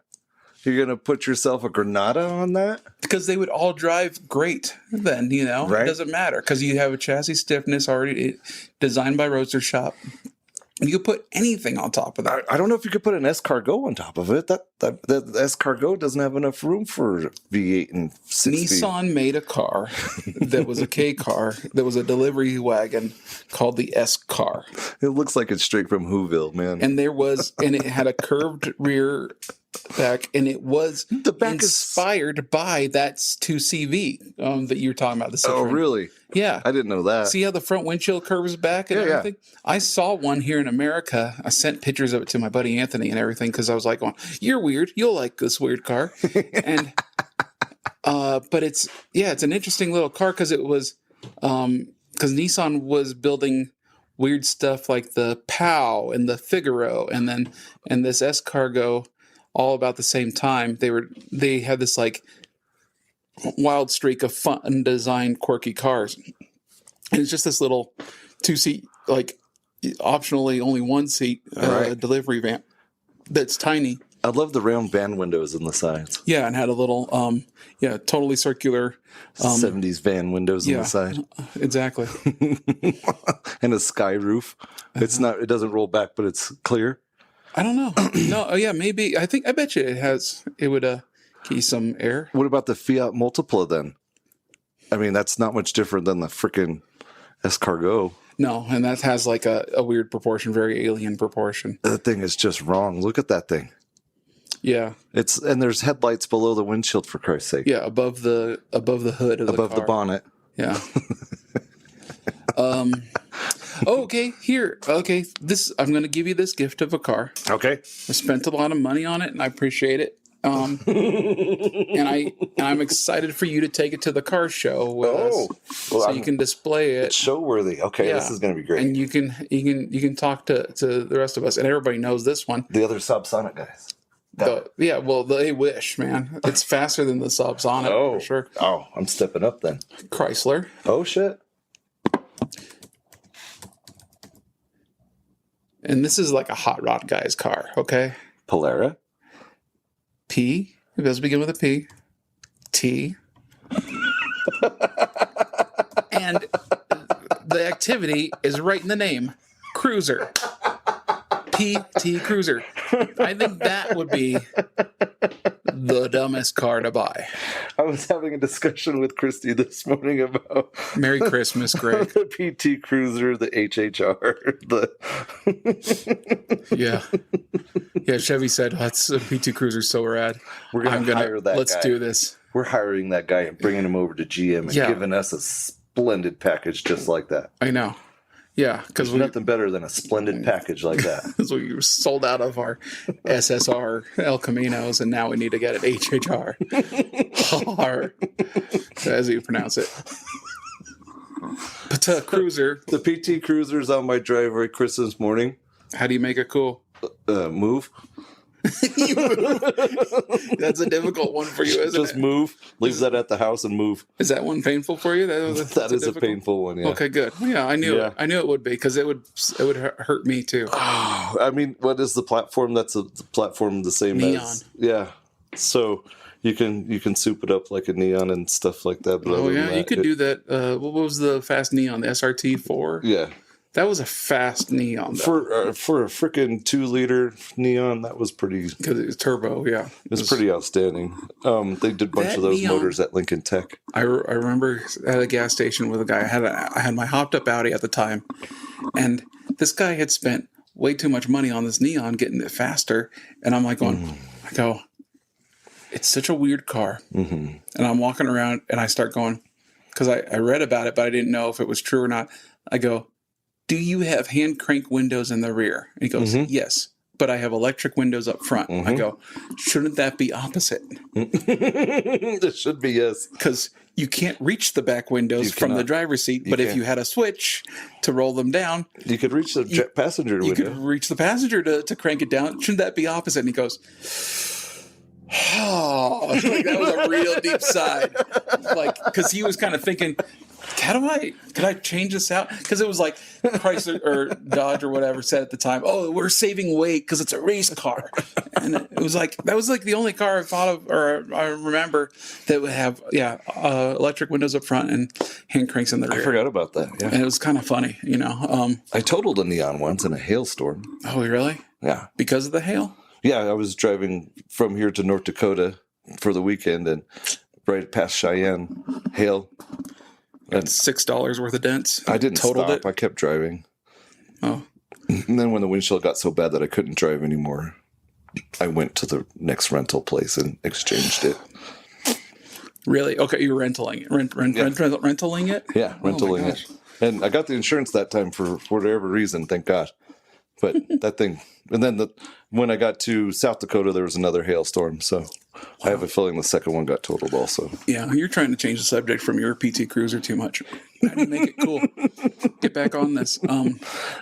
You're going to put yourself a Granada on that? Because they would all drive great then, Right? It doesn't matter because you have a chassis stiffness already designed by Roadster Shop. You could put anything on top of that. I don't know if you could put an S-Cargo on top of it. That S-Cargo doesn't have enough room for V8 and 6 Nissan made a car that was a K car that was a delivery wagon called the S-Car. It looks like it's straight from Whoville, man. And it had a curved rear back, and it was inspired by that 2CV that you were talking about. The Citroen. Oh, really? Yeah. I didn't know that. See how the front windshield curves back and everything? Yeah. I saw one here in America. I sent pictures of it to my buddy Anthony and everything because I was like, "You're weird. You'll like this weird car." And but it's an interesting little car because it was because Nissan was building weird stuff like the POW and the Figaro and this S-Cargo all about the same time. They had this like wild streak of fun designed, quirky cars. And it's just this little 2-seat, like optionally only 1-seat Right. delivery van that's tiny. I love the round van windows in the sides. Yeah, and had a little, totally circular. 70s van windows on Yeah, the side. exactly. And a sky roof. It's not, it doesn't roll back, but it's clear. I don't know. No, oh yeah, maybe. I bet you it would get you some air. What about the Fiat Multipla then? I mean, that's not much different than the freaking Escargot. No, and that has like a weird proportion, very alien proportion. That thing is just wrong. Look at that thing. Yeah, And there's headlights below the windshield, for Christ's sake. yeah, above the hood of Above the the car. bonnet. Yeah. Okay, here. Okay, I'm going to give you this gift of a car. Okay. I spent a lot of money on it, and I appreciate it. And I'm excited for you to take it to the car show with us, so you can display it. Show worthy. Okay, Yeah. this is going to be great. And you can talk to the rest of us, and everybody knows this one. The other Subsonic guys. They wish, man. It's faster than the Subsonic for sure. Oh, I'm stepping up then. Chrysler. Oh, shit. And this is like a hot rod guy's car, okay? Polara. P. It does begin with a P. T. And the activity is right in the name. Cruiser. PT Cruiser. I think that would be the dumbest car to buy. I was having a discussion with Christy this morning about Merry Christmas, Greg. the PT Cruiser, the HHR, Yeah. Yeah, Chevy said, that's a PT Cruiser so rad. We're gonna hire that Let's guy. do this. We're hiring that guy and bringing him over to GM and Yeah. giving us a splendid package just like that. I know. Yeah, because There's nothing better than a splendid package like that. we sold out of our SSR El Caminos, and now we need to get an HHR. R, as you pronounce it. But Cruiser, The PT Cruiser's on my driveway Christmas morning. how do you make it cool? Move. That's a difficult one for you, isn't Just it? move. Leave that at the house and move. Is that one painful for you? That is a difficult- painful one, yeah. Okay, good. Yeah, I knew Yeah. it. I knew it would be because it would hurt me too. I mean, what is the platform? That's the platform the same Neon. as yeah. So you can soup it up like a neon and stuff like that. But Oh other than yeah, you that, could do that. What was the fast neon? The SRT4. Yeah, That was a fast neon though, for a freaking 2-liter neon, that was pretty. because it was turbo. Yeah, It was pretty outstanding. They did a bunch That of those neon- motors at Lincoln Tech. I remember at a gas station with a guy. I had my hopped up Audi at the time, and this guy had spent way too much money on this neon, getting it faster. And I'm like going, I go, it's such a weird car. And I'm walking around, and I start going, because I read about it, but I didn't know if it was true or not. I go, do you have hand crank windows in the rear? And he goes, yes, but I have electric windows up front. I go, shouldn't that be opposite? It should be, yes. Because you can't reach the back windows from the cannot. driver's seat, but if can't. you had a switch to roll them down, You could reach the passenger you window. could reach the passenger to crank it down. Shouldn't that be opposite? And he goes, oh, like that was a real deep sigh. Like, because he was kind of thinking, could I change this out? Because it was like Chrysler or Dodge or whatever said at the time, oh, we're saving weight because it's a race car. And it was like, that was like the only car I thought of, or I remember that would have, electric windows up front and hand cranks in the rear. I forgot about that. Yeah, And it was kind of funny, you know. I totaled a neon once in a hailstorm. Oh, really? Yeah, Because of the hail? yeah. I was driving from here to North Dakota for the weekend, and right past Cheyenne, hail. Got $6 worth of dents. I didn't totaled stop. it. I kept driving. Oh, And then when the windshield got so bad that I couldn't drive anymore, I went to the next rental place and exchanged it. really? Okay, you were rentaling it. Rentaling it? Yeah, Oh my rentaling gosh. it. And I got the insurance that time for whatever reason, thank God. But that thing, and then when I got to South Dakota, there was another hailstorm. So I have a feeling the second one got totaled also. Yeah, you're trying to change the subject from your PT Cruiser too much. How do you make it cool? Get back on this.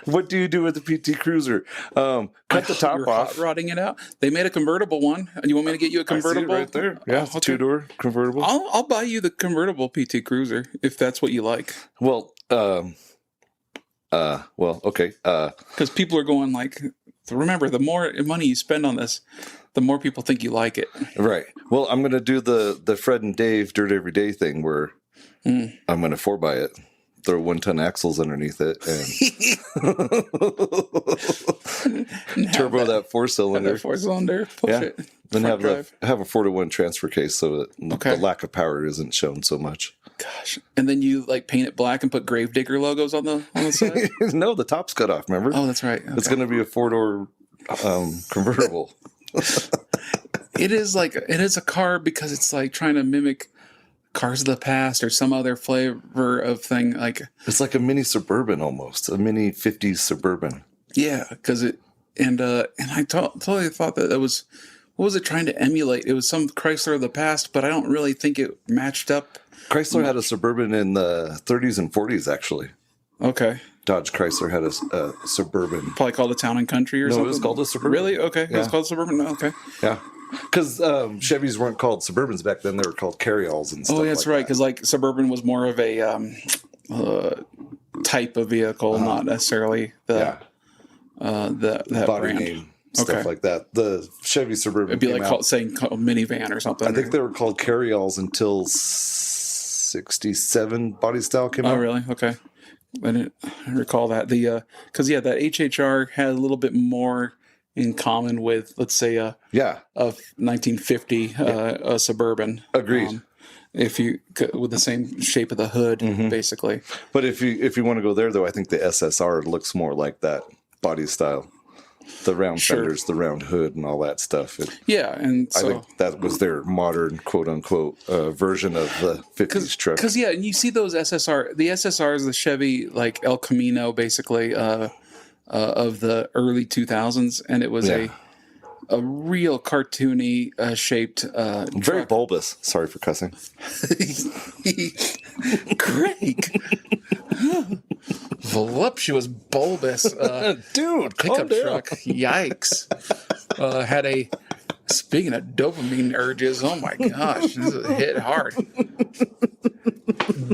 What do you do with the PT Cruiser? Cut the top You're off. hot rodding it out. They made a convertible one. You want me to get you a I see it convertible? right there. Yeah, okay. 2-door convertible. I'll buy you the convertible PT Cruiser if that's what you like. Well, okay. Because people are going like, remember, the more money you spend on this, the more people think you like it. Right. Well, I'm going to do the Fred and Dave Dirt Every Day thing where I'm going to 4x it, throw 1-ton axles underneath it, and turbo that 4-cylinder. 4-cylinder, push it. Then front have drive. a 4-to-1 transfer case so that Okay. the lack of power isn't shown so much. Gosh, and then you like paint it black and put Gravedigger logos on the side. No, the top's cut off. Remember? Oh, that's right. It's Okay. going to be a 4-door convertible. It is a car because it's like trying to mimic cars of the past or some other flavor of thing. Like, It's like a mini Suburban almost, a mini 50s Suburban. yeah, because it and I totally thought that was, what was it trying to emulate? It was some Chrysler of the past, but I don't really think it matched up. Chrysler had a Suburban in the 30s and 40s, actually. Okay, Dodge Chrysler had a Suburban. probably called a Town and Country or No, something. it was called a Suburban. Really? Okay, it was Yeah. called Suburban. No, okay. Yeah. Because Chevys weren't called Suburbans back then. They were called carryalls and stuff Oh, that's like right. that. Because like Suburban was more of a type of vehicle, not necessarily the Yeah. that Body brand. name, stuff Okay. like that. The Chevy Suburban It'd be came like out, called minivan or something. I think they were called carryalls until 67 body style came Oh, out. really? Okay. I didn't recall that. Because that HHR had a little bit more in common with, let's say, a Yeah. 1950 a Suburban. Agreed. If you with the same shape of the hood, Mm-hmm. basically. But if you want to go there, though, I think the SSR looks more like that body style. The round Sure. fenders, the round hood, and all that stuff. Yeah, and I so think that was their modern, quote unquote, version of the 50s truck. because and you see those SSR, the SSRs, the Chevy like El Camino, basically of the early 2000s, and it was Yeah. a real cartoony shaped Very bulbous. Sorry for cussing. Craig. Voluptuous, bulbous Dude, pickup truck. Yikes. Had a, speaking of dopamine urges, oh my gosh, this is hit hard.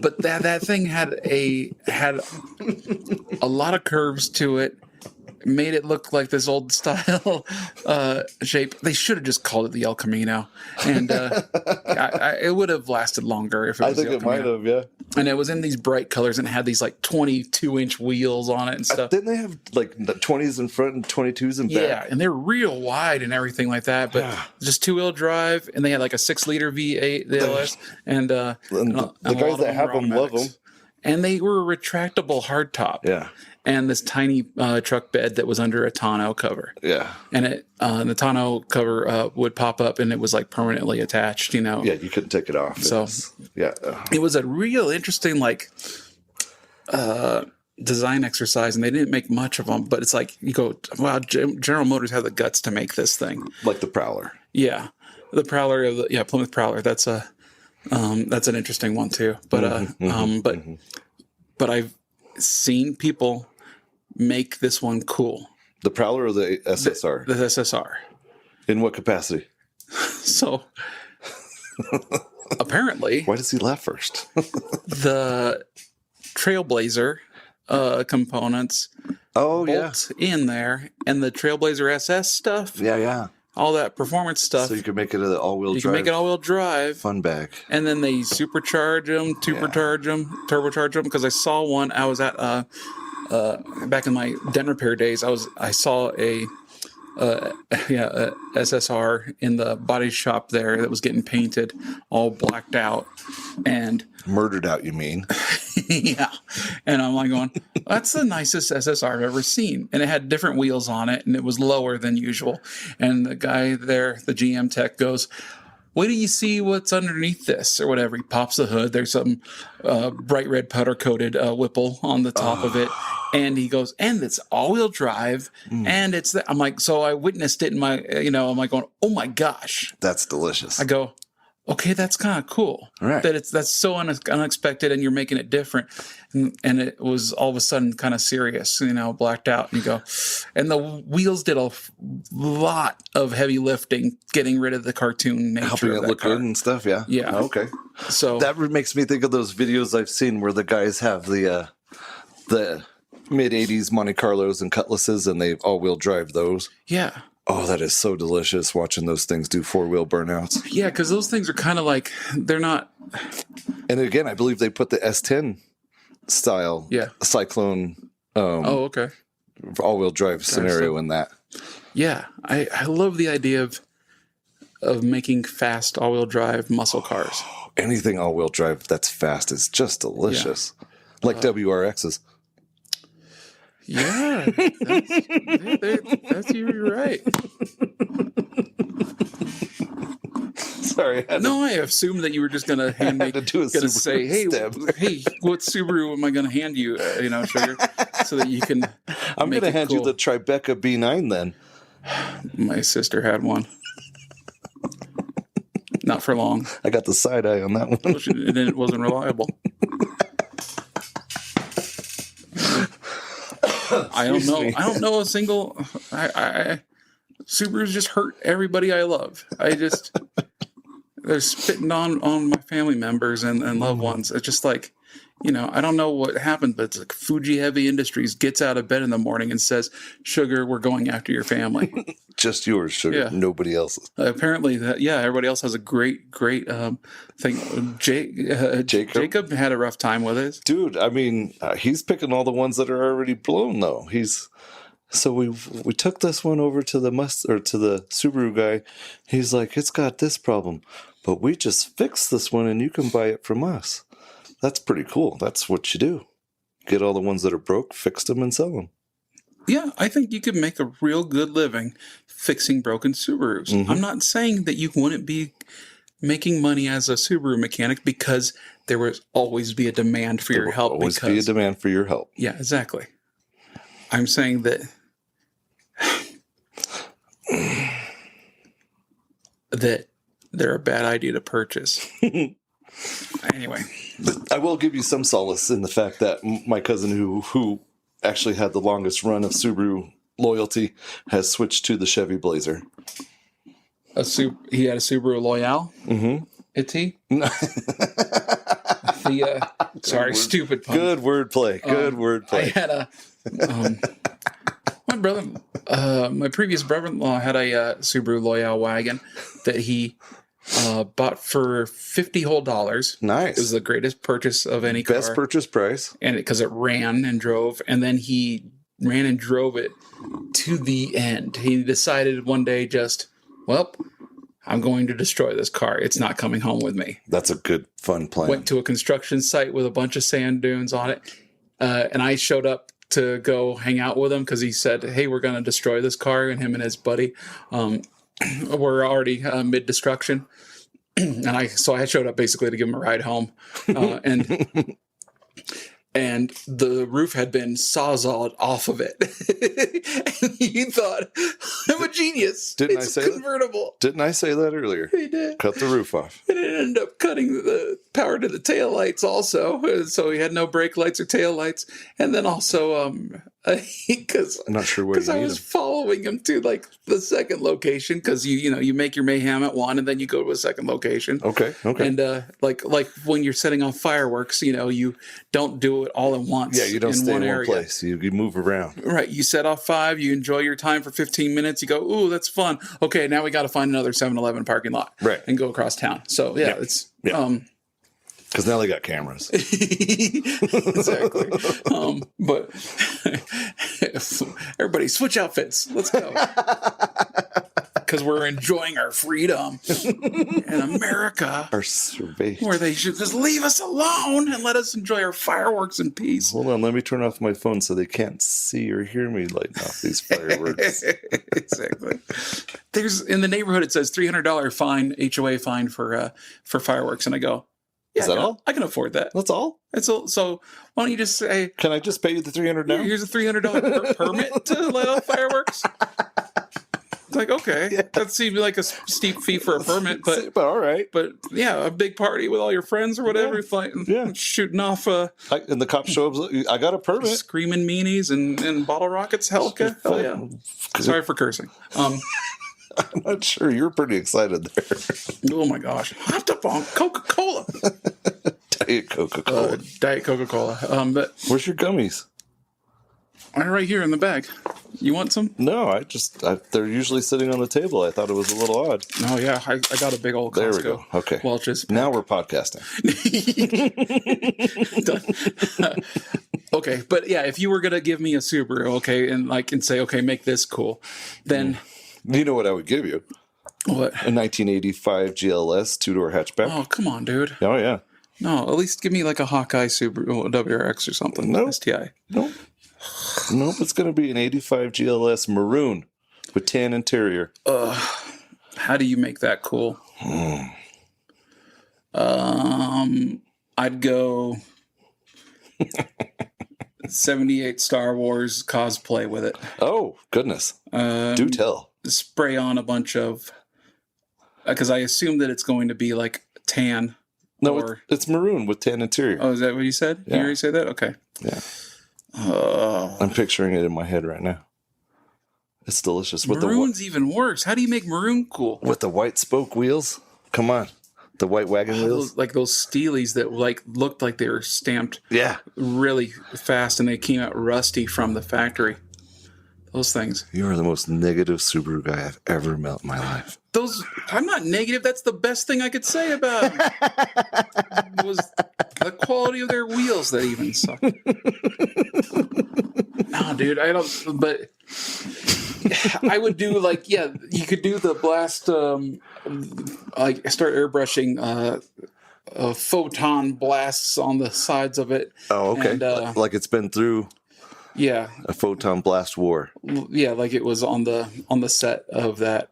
But that thing had a lot of curves to it. Made it look like this old style shape. They should have just called it the El Camino, and it would have lasted longer if it was. I think the El it might Camino. have, yeah. And it was in these bright colors, and it had these like 22-inch wheels on it and stuff. Didn't they have like the 20s in front and 22s in back? Yeah, and they're real wide and everything like that, but just 2-wheel drive, and they had like a 6-liter V8 DLS, and And the a guys lot of that have were them love automatics. them. And they were retractable hardtop. Yeah. And this tiny truck bed that was under a tonneau cover. Yeah. And the tonneau cover would pop up, and it was like permanently attached, you know. Yeah, you couldn't take it off. So- yeah. It was a real interesting like design exercise, and they didn't make much of them, but it's like you go, wow, General Motors had the guts to make this thing. Like the Prowler. Yeah, the Prowler of the Plymouth Prowler. That's an interesting one too. But but I've seen people make this one cool. The Prowler or the SSR? The SSR. In what capacity? So apparently, Why does he laugh first? the Trailblazer components Oh, yeah. bolt in there, and the Trailblazer SS stuff, Yeah, yeah. all that performance stuff. So you can make it an all-wheel You drive. can make it all-wheel drive. fun bag. And then they supercharge them, turbocharge them. Because I saw one. I was at back in my dent repair days. I saw a SSR in the body shop there that was getting painted, all blacked out, and Murdered out, you mean? yeah. And I'm like going, that's the nicest SSR I've ever seen. And it had different wheels on it, and it was lower than usual. And the guy there, the GM tech, goes, wait till you see what's underneath this or whatever. He pops the hood. There's some bright red powder coated Whipple on the top of it. And he goes, and it's all-wheel drive. And it's I'm like, so I witnessed it in my, I'm like going, oh my gosh. That's delicious. I go, okay, that's kind of cool. Right. That's so unexpected, and you're making it different. And it was all of a sudden kind of serious, blacked out. And you go, and the wheels did a lot of heavy lifting, getting rid of the cartoon nature Helping of it that look car. good and stuff. Yeah. Yeah. Okay. So That makes me think of those videos I've seen where the guys have the mid 80s Monte Carlos and Cutlasses, and they all-wheel drive those. yeah. Oh, that is so delicious watching those things do four-wheel burnouts. Yeah, because those things are kind of like, they're not. And again, I believe they put the S10 style Cyclone Oh, okay. all-wheel drive scenario in that. Yeah, I love the idea of making fast all-wheel drive muscle cars. Anything all-wheel drive that's fast is just delicious. Like WRXs. Yeah, that's you're right. Sorry. No, I assumed that you were just gonna hand me, to do a gonna Subaru say, hey, step. hey, what Subaru am I gonna hand you? Sugar, so that you can. I'm make going to it hand you cool. the Tribeca B9 then. My sister had one. Not for long. I got the side eye on that one. And it wasn't reliable. I don't know. me. I don't know a single. Subarus just hurt everybody I love. They're spitting on my family members and loved ones. It's just like, I don't know what happened, but it's like Fuji Heavy Industries gets out of bed in the morning and says, "Sugar, we're going after your family." Just yours, Sugar. Yeah. Nobody else's. Apparently, everybody else has a great thing. Jacob had a rough time with it. Dude, I mean, he's picking all the ones that are already blown, though. So we took this one over to the Subaru guy. He's like, it's got this problem, but we just fixed this one, and you can buy it from us. That's pretty cool. That's what you do. Get all the ones that are broke, fix them, and sell them. Yeah, I think you could make a real good living fixing broken Subarus. Mm-hmm. I'm not saying that you wouldn't be making money as a Subaru mechanic, because there will always be a demand for your help. Always be a demand for your help. Yeah, exactly. I'm saying that they're a bad idea to purchase. Anyway. I will give you some solace in the fact that my cousin who actually had the longest run of Subaru loyalty has switched to the Chevy Blazer. He had a Subaru Loyale? Mm-hmm. Is he? Sorry, stupid pun. Good wordplay. Good I wordplay. had my previous brother-in-law had a Subaru Loyale wagon that he bought for $50 whole. Nice. It was the greatest purchase of any car. Best purchase price. And because it ran and drove, and then he ran and drove it to the end. He decided one day I'm going to destroy this car. It's not coming home with me. That's a good, fun plan. Went to a construction site with a bunch of sand dunes on it. And I showed up to go hang out with him because he said, hey, we're going to destroy this car. And him and his buddy were already mid-destruction. And I showed up basically to give him a ride home. And the roof had been sawzalled off of it. And he thought, I'm a genius. Didn't I say that? Convertible. Didn't I say that earlier? He did. Cut the roof off. And it ended up cutting the power to the taillights also. So he had no brake lights or taillights. And then also, because I'm not sure where you I need was them. following him to like the second location, because you make your mayhem at one and then you go to a second location. Okay. And like when you're setting off fireworks, you don't do it all at once. Yeah, you don't stay in one area. place. You move around. Right. You set off 5, you enjoy your time for 15 minutes. You go, ooh, that's fun. Okay, now we got to find another 7-Eleven parking lot. Right. And go across town. So yeah. It's Because now they got cameras. exactly. But everybody switch outfits. Let's go. Because we're enjoying our freedom in America, Our survey. where they should just leave us alone and let us enjoy our fireworks in peace. Hold on, let me turn off my phone so they can't see or hear me lighting off these fireworks. Exactly. There's in the neighborhood it says $300 fine, HOA fine for fireworks, and I go, yeah, Is that all? I can afford that. That's all? So why don't you just say, Can I just pay you the $300 now? here's a $300 permit to light off fireworks? like, okay, that seemed like a steep fee for a permit, but all right. but yeah, a big party with all your friends or whatever, Yeah. shooting off And the cop shows up. I got a permit. screaming meanies and bottle rockets. Hell yeah. Sorry for cursing. I'm not sure. You're pretty excited there. Oh my gosh, hopped up on Coca-Cola, Diet Coca-Cola. Diet Coca-Cola. But Where's your gummies? right here in the bag. You want some? No, they're usually sitting on the table. I thought it was a little odd. Oh yeah, I got a big old Costco. There we go. Okay. Welch's. Now we're podcasting. Done. Okay, but yeah, if you were gonna give me a Subaru, okay, and say, okay, make this cool, then You know what I would give you? what? A 1985 GLS 2-door hatchback. Oh, come on, dude. Oh, yeah. No, at least give me like a Hawkeye Subaru WRX or something. No. STI. Nope. Nope, it's going to be an 85 GLS maroon with tan interior. How do you make that cool? I'd go 78 Star Wars cosplay with it. Oh, goodness. Do tell. Spray on a bunch of, because I assume that it's going to be like tan. No, or, it's maroon with tan interior. oh, is that what you said? Yeah. You already say that? Okay. Yeah. I'm picturing it in my head right now. It's delicious. Maroon's even worse. How do you make maroon cool? With the white spoke wheels? Come on. The white wagon wheels? Like those Steelies that like looked like they were stamped Yeah. really fast and they came out rusty from the factory. Those things. You are the most negative Subaru guy I've ever met in my life. I'm not negative. That's the best thing I could say about them. Was the quality of their wheels that even suck. No, dude, I don't. But I would do like, yeah, you could do the blast. Like start airbrushing photon blasts on the sides of it. Oh, okay. And, like it's been through yeah, a photon blast war. yeah, like it was on the set of that.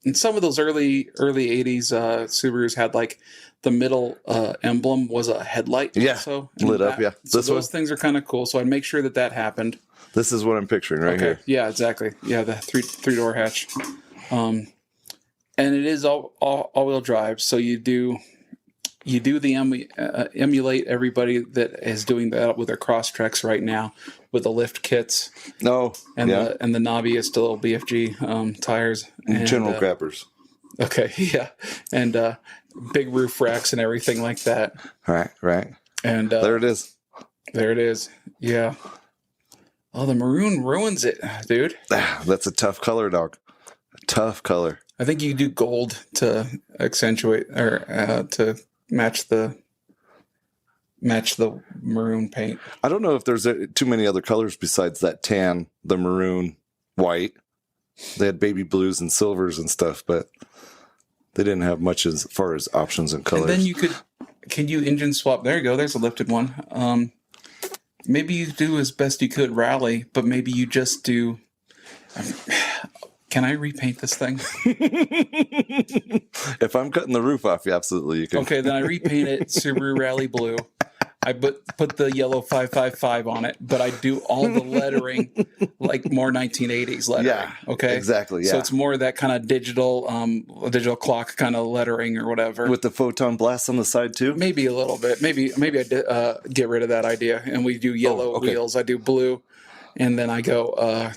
And some of those early 80s Subarus had like the middle emblem was a headlight. Yeah, so lit up, yeah. So This those one? things are kind of cool. So I'd make sure that happened. This is what I'm picturing right here. Yeah, exactly. Yeah, the three-door hatch. And it is all-wheel drive. So you do the emulate everybody that is doing that with their Crosstreks right now with the lift kits. No. And yeah. the knobbiest little BFG tires. And, General grabbers. Okay, yeah. And big roof racks and everything like that. Right. And There it is. There it is. Yeah. Oh, the maroon ruins it, dude. That's a tough color, dog. A tough color. I think you do gold to accentuate or to match the maroon paint. I don't know if there's too many other colors besides that tan, the maroon, white. They had baby blues and silvers and stuff, but they didn't have much as far as options and colors. And then can you engine swap? There you go. There's a lifted one. Maybe you do as best you could rally, but maybe you just do. Can I repaint this thing? If I'm cutting the roof off, absolutely you can. Okay, then I repaint it Subaru Rally Blue. I put the yellow 555 on it, but I do all the lettering like more 1980s lettering. Yeah. Okay. Exactly. Yeah. So it's more that kind of digital clock kind of lettering or whatever. With the photon blast on the side too. Maybe a little bit. Maybe I get rid of that idea and we do yellow okay. wheels. I do blue, and then I go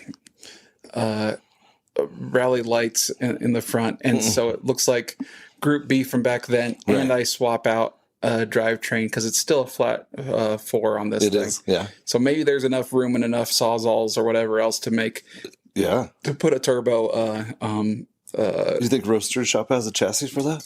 rally lights in the front, and so it looks like Group B from back then. Right. And I swap out drivetrain because it's still a flat 4 on this It thing. is. Yeah. So maybe there's enough room and enough sawzalls or whatever else Yeah. to put a turbo. You think Roadster Shop has a chassis for that?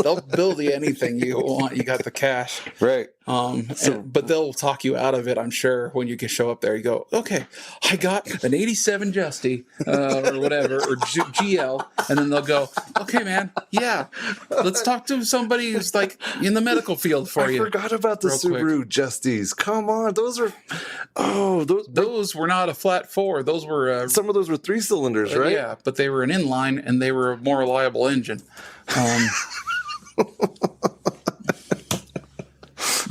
They'll build you anything you want. You got the cash. Right. But they'll talk you out of it, I'm sure, when you can show up there. You go, okay, I got an 87 Justy or whatever, or GL. And then they'll go, okay, man, yeah, let's talk to somebody who's like in the medical field for you. I forgot about the real quick. Subaru Justies. Come on. Those are, Those were not a flat 4. Those were some of those were 3 cylinders, right? yeah, but they were an inline and they were a more reliable engine.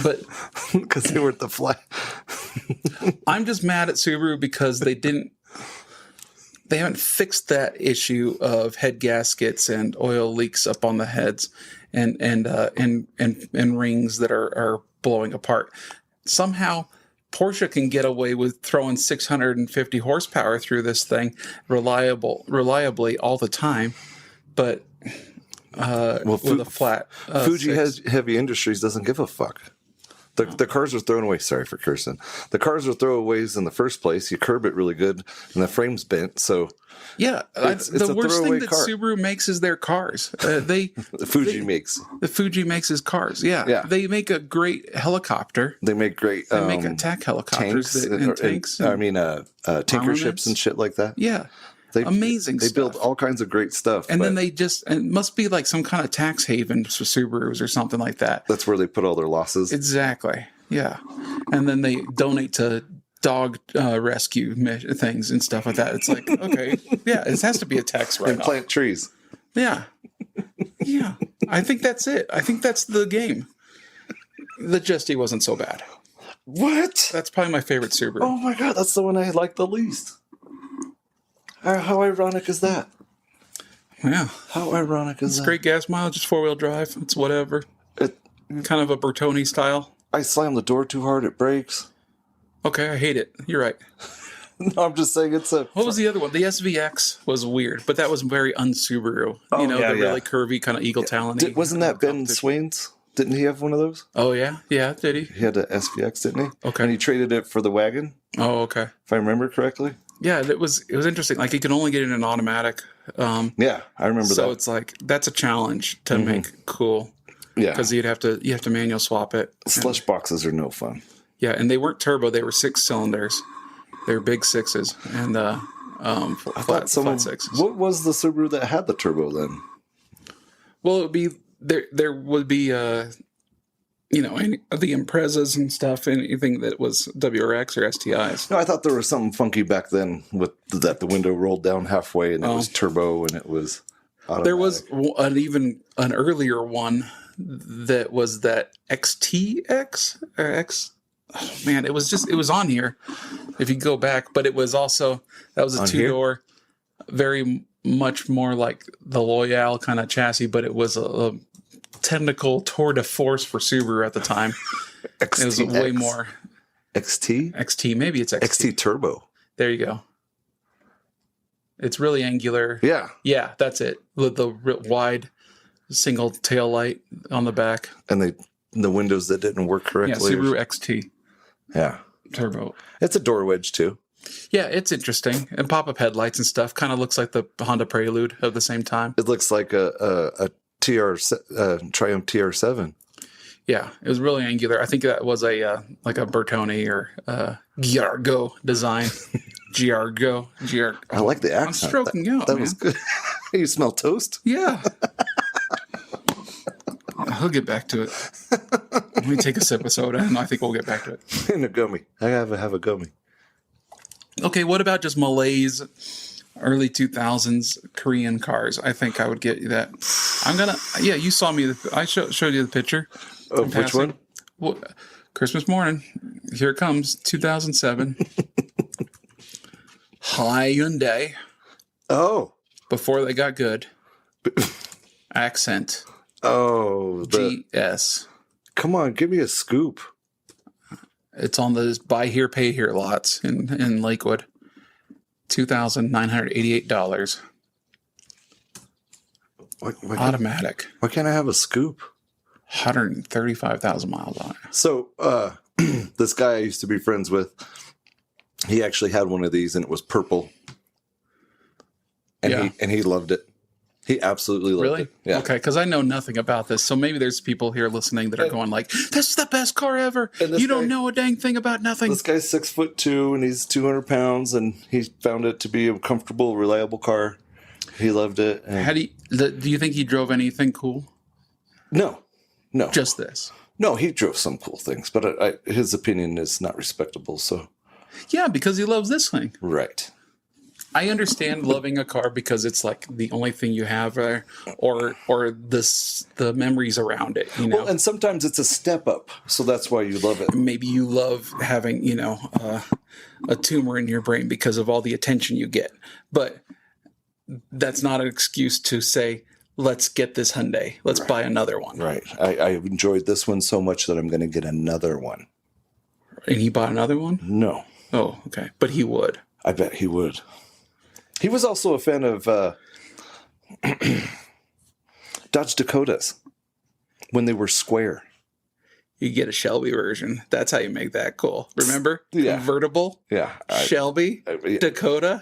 But Because they were the flat. I'm just mad at Subaru because they didn't. they haven't fixed that issue of head gaskets and oil leaks up on the heads and rings that are blowing apart. Somehow Porsche can get away with throwing 650 horsepower through this thing reliably all the time, but with a flat Fuji six. Heavy Industries doesn't give a fuck. The cars are thrown away. Sorry for cursing. The cars are throwaways in the first place. You curb it really good, and the frame's bent. So Yeah, It's the a worst thing throwaway that car. Subaru makes is their cars. the Fuji makes. The Fuji makes his cars. Yeah. Yeah. They make a great helicopter. They make great. They make attack helicopters tanks and tanks. I mean, tanker armaments. ships and shit like that. Yeah. They, Amazing They build stuff. all kinds of great stuff. And but then it must be like some kind of tax haven for Subarus or something like that. that's where they put all their losses. Exactly. Yeah. And then they donate to dog rescue things and stuff like that. It's like, okay, yeah, it has to be a tax and write-off. plant trees. Yeah. Yeah. I think that's it. I think that's the game. The Justy wasn't so bad. What? That's probably my favorite Subaru. Oh my god, that's the one I like the least. How ironic is that? Yeah. How ironic is that? Great gas mileage, just 4-wheel drive. It's whatever. It, Kind of a Bertoni style. I slam the door too hard, it breaks. Okay, I hate it. You're right. No, I'm just saying it's a. What was the other one? The SVX was weird, but that was very un-Subaru. Oh, the yeah. really curvy kind of Eagle Talon. Wasn't that Ben Swain's? Didn't he have one of those? Oh, yeah? Yeah, did he? He had a SVX, didn't he? Okay. And he traded it for the wagon, Oh, okay. if I remember correctly. Yeah, it was interesting. Like, you could only get it in an automatic. Yeah, I remember So that. it's like, that's a challenge to make cool. Yeah, Because you have to manual swap it. slush boxes are no fun. Yeah, and they weren't turbo; they were 6 cylinders. They were big sixes and flat sixes. What was the Subaru that had the turbo then? Well, it would be there. There would be the Imprezas and stuff. Anything that was WRX or STIs. No, I thought there was something funky back then with that the window rolled down halfway and it was turbo and it was automatic. There was an earlier one that was that XTX or X. Oh, man, it was on here. If you go back, but it was also that was a On here? 2-door, very much more like the Loyale kind of chassis, but it was a technical tour de force for Subaru at the time. It was way more XT? XT. Maybe it's XT. XT Turbo. There you go. It's really angular. Yeah. Yeah, that's it. With the wide single tail light on the back. And the windows that didn't work Yeah, correctly. Subaru XT Yeah. turbo. It's a door wedge too. Yeah, it's interesting. And pop-up headlights and stuff. Kind of looks like the Honda Prelude at the same time. It looks like a Triumph TR7. Yeah, it was really angular. I think that was a like a Bertoni or Giargo design. Giargo. I like the accent. I'm stroking out, That man. was good. You smell toast? Yeah. He'll get back to it. Let me take a sip of soda, and I think we'll get back to it. In a gummy. I have a gummy. Okay, what about just Malays, early 2000s Korean cars? I think I would get you that. Yeah, you saw me. I showed you the picture. Of which passing. one? Well, Christmas morning. Here it comes, 2007. Hyundai, Oh. before they got good. Accent. Oh. GS. Come on, give me a scoop. It's on the buy here, pay here lots in Lakewood. $2,988. Automatic. Why can't I have a scoop? 135,000 miles on it. So, this guy I used to be friends with, he actually had one of these and it was purple. And Yeah. he loved it. He absolutely loved Really? it. Yeah. Okay, because I know nothing about this. So maybe there's people here listening that are going like, this is the best car ever. And this You don't guy- know a dang thing about nothing. This guy's 6'2" and he's 200 pounds and he found it to be a comfortable, reliable car. He loved it. And How do you think he drove anything cool? no. Just this. No, he drove some cool things, but his opinion is not respectable. So, Yeah, because he loves this thing. right. I understand loving a car because it's like the only thing you have there, or the memories around it. You know, Well, and sometimes it's a step up, so that's why you love it. maybe you love having a tumor in your brain because of all the attention you get. But that's not an excuse to say, let's get this Hyundai. Let's buy another one. Right. I enjoyed this one so much that I'm going to get another one. And he bought another one? No. Oh, okay. But he would. I bet he would. He was also a fan of Dodge Dakotas when they were square. You get a Shelby version. That's how you make that cool. Remember? Yeah. Convertible? Yeah. Shelby? yeah. Dakota?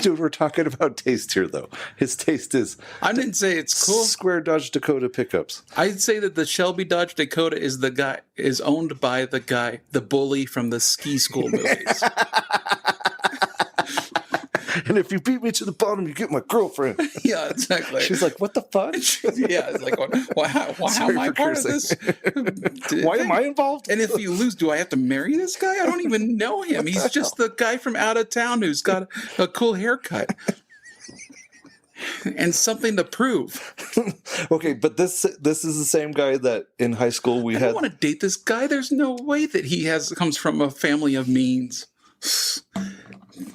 Dude, we're talking about taste here, though. His taste is I didn't say it's cool. square Dodge Dakota pickups. I'd say that the Shelby Dodge Dakota is owned by the bully from the ski school movies. And if you beat me to the bottom, you get my girlfriend. Yeah, exactly. She's like, what the fuck? Yeah, it's like, why am I part of this? Why am I involved? And if you lose, do I have to marry this guy? I don't even know him. He's just the guy from out of town who's got a cool haircut and something to prove. Okay, but this is the same guy that in high school we I had. don't want to date this guy. There's no way that he comes from a family of means.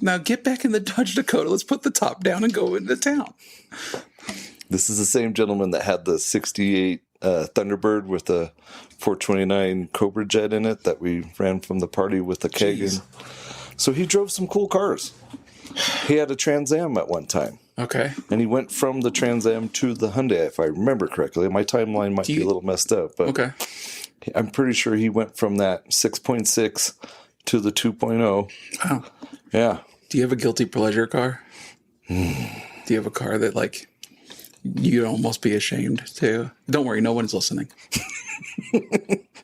Now get back in the Dodge Dakota. Let's put the top down and go into town. This is the same gentleman that had the 68 Thunderbird with a 429 Cobra jet in it that we ran from the party with the keg in. So he drove some cool cars. He had a Trans Am at one time. Okay. And he went from the Trans Am to the Hyundai, if I remember correctly. My timeline might be a little messed up, but Okay. I'm pretty sure he went from that 6.6 to the 2.0. Wow. Yeah. Do you have a guilty pleasure car? Do you have a car that like you'd almost be ashamed to? Don't worry, no one's listening.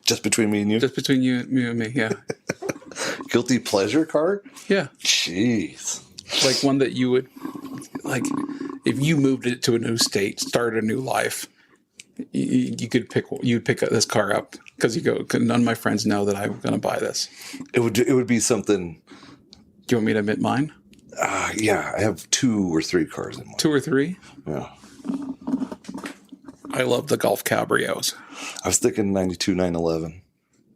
Just between me and you? Just between you and me, yeah. Guilty pleasure car? Yeah. Jeez. Like one that you would like if you moved it to a new state, started a new life. You'd pick this car up because you go. None of my friends know that I'm going to buy this. It would be something. Do you want me to admit mine? Yeah, I have 2 or 3 cars in mine. 2 or 3? Yeah. I love the Golf Cabrios. I was thinking 92 911.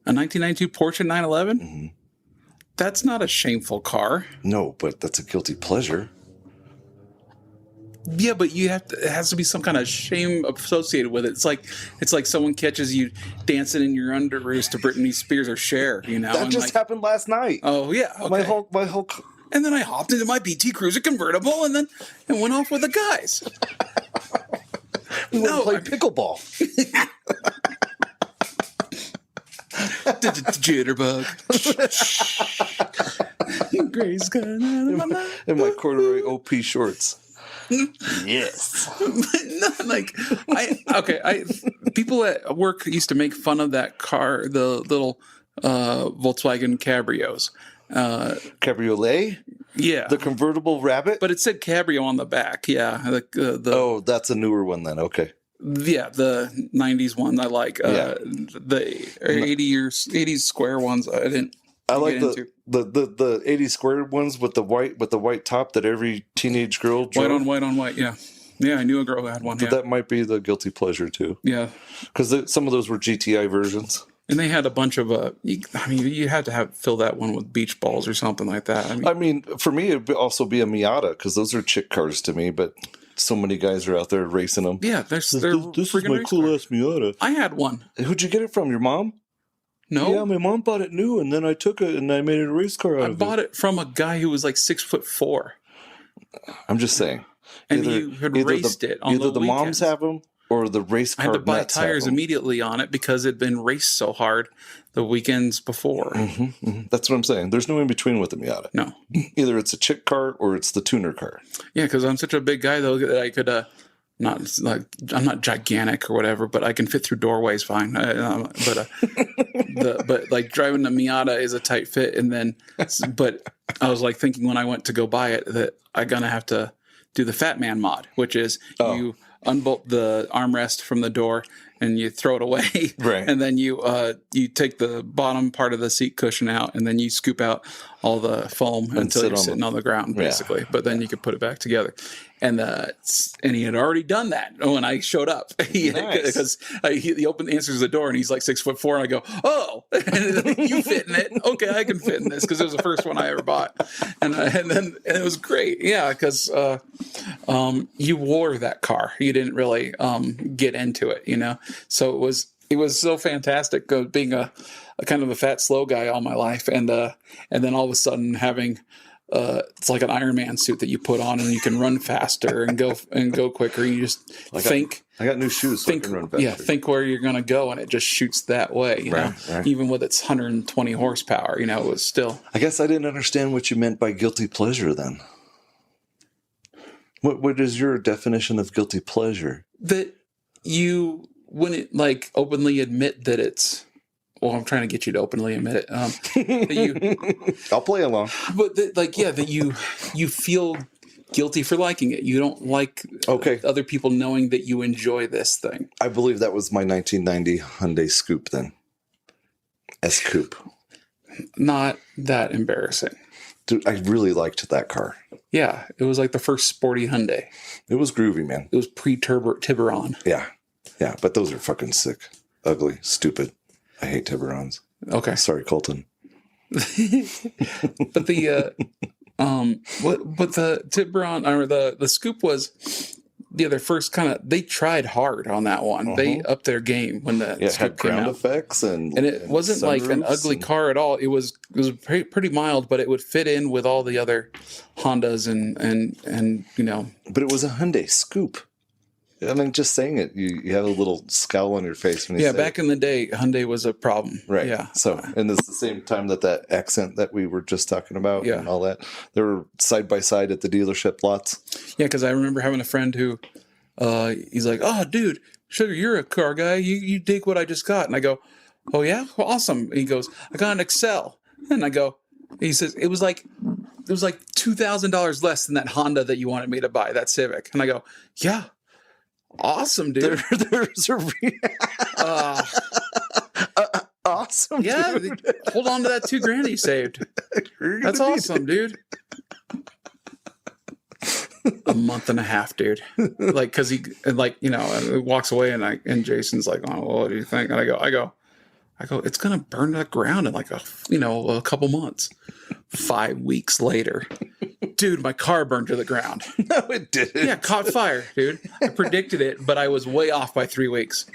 A 1992 Porsche 911? Mm-hmm. That's not a shameful car. No, but that's a guilty pleasure. Yeah, but it has to be some kind of shame associated with it. It's like someone catches you dancing in your underoos to Britney Spears or Cher, you know. That just happened last night. Oh yeah, okay. My whole. And then I hopped into my BT Cruiser convertible and went off with the guys. We went to play pickleball. Jitterbug. Gray's in my corduroy OP shorts. Yes. People at work used to make fun of that car, the little Volkswagen Cabrios. Cabriolet? Yeah. The convertible Rabbit? But it said Cabrio on the back. Yeah. Oh, that's a newer one then. Okay. Yeah, the 90s one I like. The 80s square ones I didn't. I like the 80s square ones with the white top that every teenage girl drove. White on white, yeah. Yeah, I knew a girl who had one. But that might be the guilty pleasure too. Yeah. Because some of those were GTI versions. And they had a bunch of you had to fill that one with beach balls or something like that. I mean for me it'd also be a Miata because those are chick cars to me, but so many guys are out there racing them. Yeah, this is my cool ass Miata. I had one. Who'd you get it from? Your mom? No. Yeah, my mom bought it new, and then I took it and I made it a race car out of it. I bought it from a guy who was like 6'4". I'm just saying. And you had raced it on either the moms have them or the race car. I had to buy tires immediately on it because it'd been raced so hard the weekends before. Mm-hmm, mm-hmm. That's what I'm saying. There's no in between with the Miata. No. Either it's a chick car or it's the tuner car. Yeah, because I'm such a big guy though that I could I'm not gigantic or whatever, but I can fit through doorways fine. But like driving the Miata is a tight fit, but I was like thinking when I went to go buy it that I'm gonna have to do the Fat Man mod, which is you unbolt the armrest from the door and you throw it away. Right. And then you take the bottom part of the seat cushion out and then you scoop out all the foam until sit you're on sitting on the ground, basically. Yeah. But then you could put it back together. And he had already done that when I showed up. Because he answers the door and he's like 6'4", and I go, "Oh, you fit in it? Okay, I can fit in this," because it was the first one I ever bought, and it was great. Yeah, because you wore that car. You didn't really get into it, So it was so fantastic being a kind of a fat, slow guy all my life, and then all of a sudden having. It's like an Iron Man suit that you put on and you can run faster and go quicker. You just think. I got new shoes so I can run faster. Yeah, think where you're going to go and it just shoots that way. You know? Right. Even with its 120 horsepower, it was still. I guess I didn't understand what you meant by guilty pleasure then. What is your definition of guilty pleasure? That you wouldn't openly admit that it's. Well, I'm trying to get you to openly admit it. That I'll play along. But that you feel guilty for liking it. You don't like other people knowing that you enjoy this thing. I believe that was my 1990 Hyundai Scoop then. S-Coupe. Not that embarrassing. Dude, I really liked that car. Yeah, it was like the first sporty Hyundai. It was groovy, man. It was pre-Tiburon. Yeah, but those are fucking sick. Ugly. Stupid. I hate Tiburons. Okay. Sorry, Colton. But the Tiburon or the Scoop was their first they tried hard on that one. Uh-huh. They upped their game when the Scoop had ground came out. Effects and it wasn't like an ugly car at all. It was pretty mild, but it would fit in with all the other Hondas and But it was a Hyundai Scoop. I mean, just saying it, you have a little scowl on your face when you say back in the day, Hyundai was a problem. Right. Yeah. So, and it's the same time that accent that we were just talking about and all that, they were side by side at the dealership lots. Yeah, because I remember having a friend who, he's like, "Oh, dude, Sugar, you're a car guy. You dig what I just got?" And I go, "Oh yeah, well, awesome." And he goes, "I got an Excel," and I go, he says, "It was like $2,000 less than that Honda that you wanted me to buy, that Civic," and I go, "Yeah." Awesome, dude. There's a awesome. Yeah, dude. Hold on to that $2,000 you saved. That's awesome, dude. A month and a half, dude. Because he walks away and Jason's like, "Oh, well, what do you think?" And I go, "It's gonna burn to the ground in like a couple months." 5 weeks later, dude, my car burned to the ground. No, it didn't. Yeah, caught fire, dude. I predicted it, but I was way off by 3 weeks.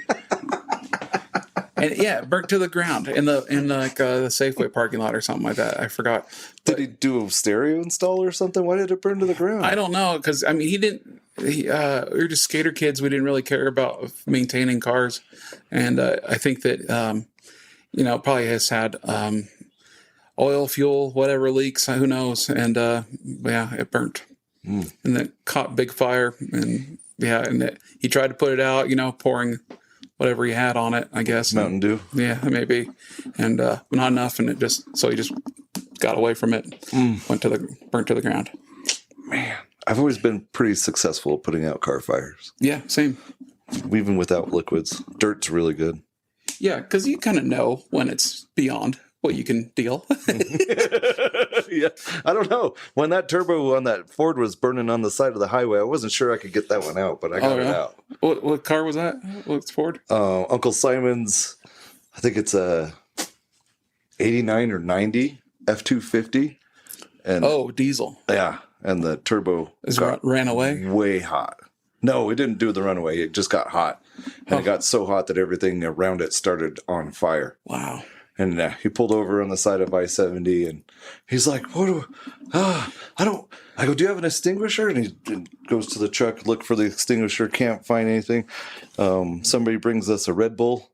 And yeah, it burnt to the ground in the Safeway parking lot or something like that. I forgot. Did he do a stereo install or something? Why did it burn to the ground? I don't know, because he didn't. We were just skater kids. We didn't really care about maintaining cars, and I think that probably has had oil, fuel, whatever leaks. Who knows? And it burnt, and then caught big fire, and he tried to put it out. Pouring whatever he had on it, I guess. Mountain Dew. Yeah, maybe, and not enough, and he just got away from it. Burnt to the ground. Man, I've always been pretty successful at putting out car fires. Yeah, same. Even without liquids. Dirt's really good. Yeah, because you kind of know when it's beyond what you can deal. Yeah, I don't know. When that turbo on that Ford was burning on the side of the highway, I wasn't sure I could get that one out, but I got it out. What car was that? What's Ford? Uncle Simon's, I think it's a 89 or 90 F-250. And diesel. Yeah, and the turbo ran away? Way hot. No, it didn't do the runaway. It just got hot. And it got so hot that everything around it started on fire. Wow. And he pulled over on the side of I-70 and he's like, I go, "Do you have an extinguisher?" And he goes to the truck, look for the extinguisher, can't find anything. Somebody brings us a Red Bull,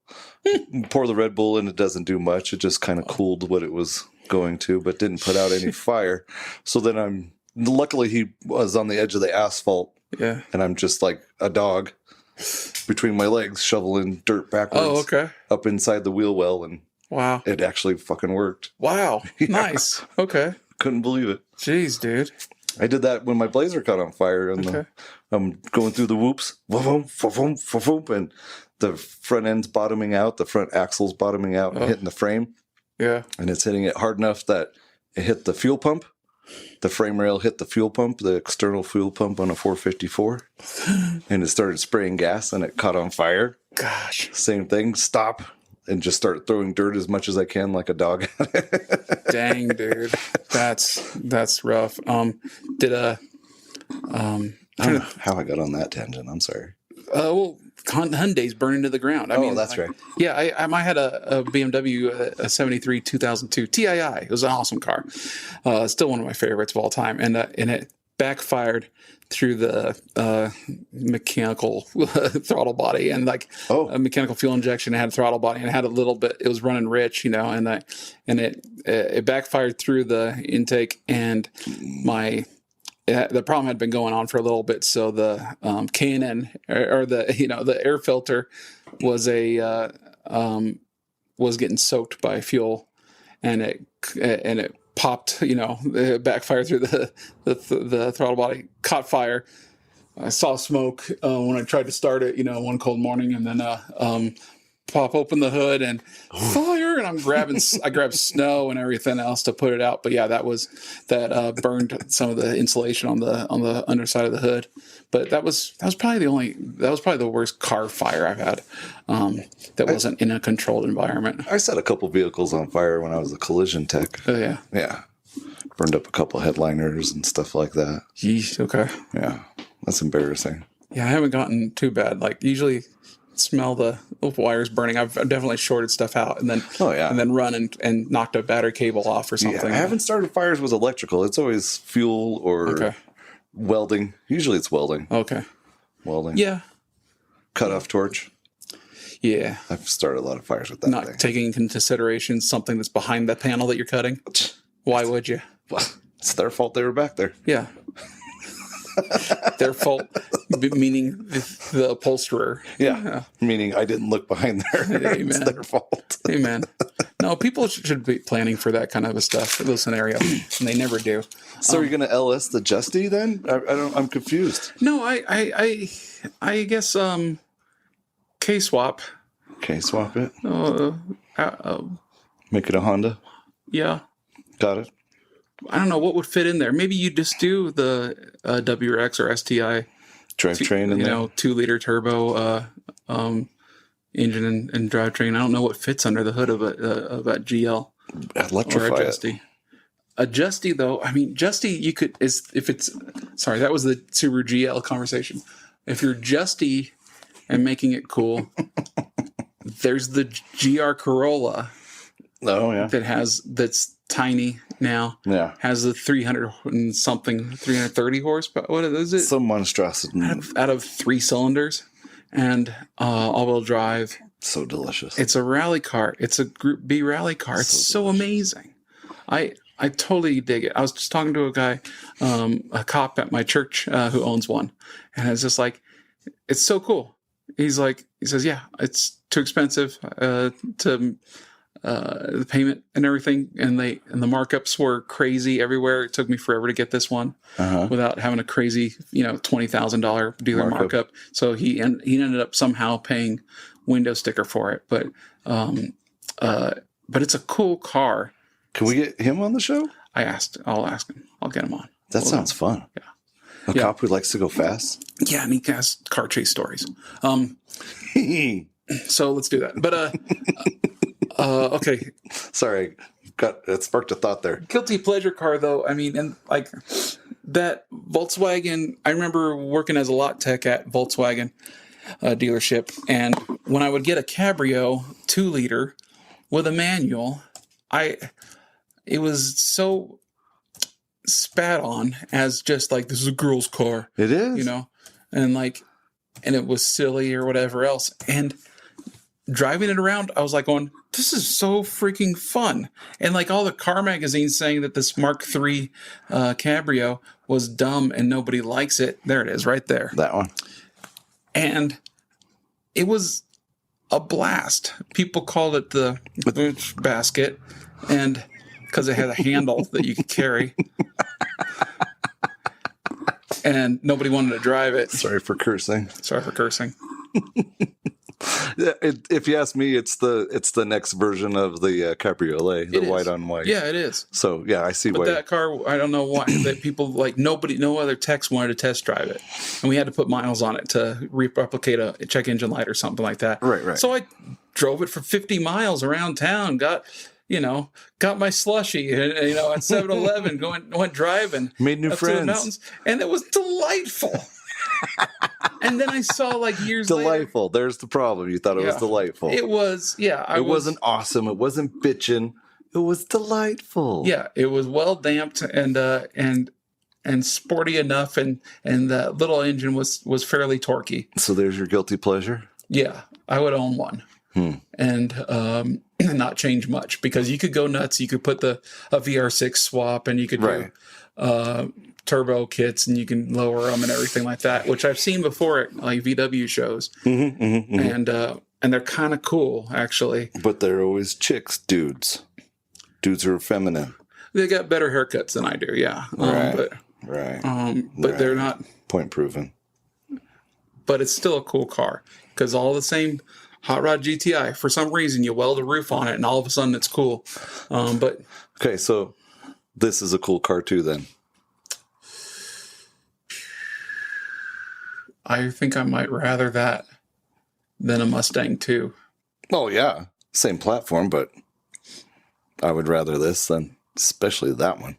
pour the Red Bull and it doesn't do much. It just kind of cooled what it was going to, but didn't put out any fire. So then luckily he was on the edge of the asphalt. Yeah. And I'm just like a dog between my legs shoveling dirt backwards. Oh, okay. Up inside the wheel well, and wow, it actually fucking worked. Wow. Nice. Okay. Couldn't believe it. Jeez, dude. I did that when my Blazer caught on fire, and Okay. I'm going through the whoops, and the front end's bottoming out, the front axle's bottoming out, and hitting the frame, Yeah. and it's hitting it hard enough that it hit the fuel pump. The frame rail hit the fuel pump, the external fuel pump on a 454, and it started spraying gas, and it caught on fire. Gosh. Same thing, stop, and just start throwing dirt as much as I can like a dog. Dang, dude. That's rough. Did a I don't know how I got on that tangent. I'm sorry. well, Hyundai's burning to the ground. I Oh, mean, that's right. Yeah, I had a BMW, a 73 2002 TII. It was an awesome car. Still one of my favorites of all time. And it backfired through the mechanical throttle body, and like a mechanical fuel injection. It had a throttle body and it had a little bit, it was running rich, and it backfired through the intake, and the problem had been going on for a little bit. So the K&N or the air filter was was getting soaked by fuel, and it popped. It backfired through the throttle body, caught fire. I saw smoke when I tried to start it. One cold morning, and then pop open the hood and fire, and I grabbed snow and everything else to put it out. But yeah, that burned some of the insulation on the underside of the hood. But that was probably the worst car fire I've had. That wasn't in a controlled environment. I set a couple vehicles on fire when I was a collision tech. Oh yeah. Yeah. Burned up a couple headliners and stuff like that. Yeesh, okay. Yeah. That's embarrassing. Yeah, I haven't gotten too bad. Like usually smell the wires burning. I've definitely shorted stuff out and then and then run and knocked a battery cable off or something. Yeah, I haven't started fires with electrical. It's always fuel or welding. Usually it's welding. Okay. Welding. Yeah. Cut off torch. Yeah. I've started a lot of fires with that Not thing. taking into consideration something that's behind the panel that you're cutting. Why would you? Well, it's their fault they were back there. Yeah. Their fault, meaning the upholsterer. Yeah. Meaning I didn't look behind there. It's their fault. Amen. No, people should be planning for that kind of stuff, those scenarios, and they never do. So are you going to LS the Justy then? I'm confused. No, I guess K-swap. Okay, swap it. Make it a Honda. Yeah. Got it. I don't know what would fit in there. Maybe you just do the WRX or STI Drivetrain in there. 2-liter turbo engine and drivetrain. I don't know what fits under the hood of a GL Electrify or a it. Justy. A Justy though, I mean Justy you could sorry, that was the Subaru GL conversation. If you're Justy and making it cool, there's the GR Corolla. Oh yeah. That's tiny now. Yeah. Has the 330 horsepower. What is it? Some monstrosity. Out of 3 cylinders and all-wheel drive. So delicious. It's a rally car. It's a Group B rally car. It's so amazing. I totally dig it. I was just talking to a guy, a cop at my church who owns one, and it's just like, it's so cool. He says, yeah, it's too expensive to the payment and everything, and the markups were crazy everywhere. It took me forever to get this one without having a crazy $20,000 dealer markup. So he ended up somehow paying window sticker for it, but it's a cool car. Can we get him on the show? I'll ask him. I'll get him on. That sounds fun. Yeah. A cop who likes to go fast. Yeah, and he has car chase stories. So let's do that. But okay. Sorry, it sparked a thought there. Guilty pleasure car though. I mean, and like that Volkswagen. I remember working as a lot tech at Volkswagen dealership, and when I would get a Cabrio 2-liter with a manual, it was so spat on as just like, this is a girl's car. It is, and it was silly or whatever else. And driving it around, I was like going, this is so freaking fun. And like all the car magazines saying that this Mark III Cabrio was dumb and nobody likes it. There it is right there. That one. And it was a blast. People called it the boots basket, and because it had a handle that you could carry. and nobody wanted to drive it. Sorry for cursing. Sorry for cursing. Yeah, if you ask me, it's the next version of the Cabriolet, the It is. white on white. Yeah, it is. So yeah, I see But why. that car, I don't know why that people like no other techs wanted to test drive it, and we had to put miles on it to replicate a check engine light or something like that. Right. So I drove it for 50 miles around town. Got my slushy, at 7-Eleven, went driving, Made new up to the friends. mountains, and it was delightful. And then I saw like years later, Delightful. There's the problem. You thought it was Yeah. Delightful. it was It wasn't awesome. It wasn't bitching. It was delightful. Yeah, it was well damped and sporty enough, and the little engine was fairly torquey. So there's your guilty pleasure. Yeah, I would own one, and not change much, because you could go nuts. You could put a VR6 swap, and you could Right. do turbo kits, and you can lower them and everything like that, which I've seen before at like VW shows, and they're kind of cool actually. But they're always chicks, dudes. Dudes are feminine. They got better haircuts than I do, yeah. Right. Right. But they're not. Point proven. But it's still a cool car, because all the same Hot Rod GTI, for some reason you weld a roof on it and all of a sudden it's cool. But Okay, so this is a cool car too then. I think I might rather that than a Mustang too. Oh yeah. Same platform, but I would rather this than especially that one.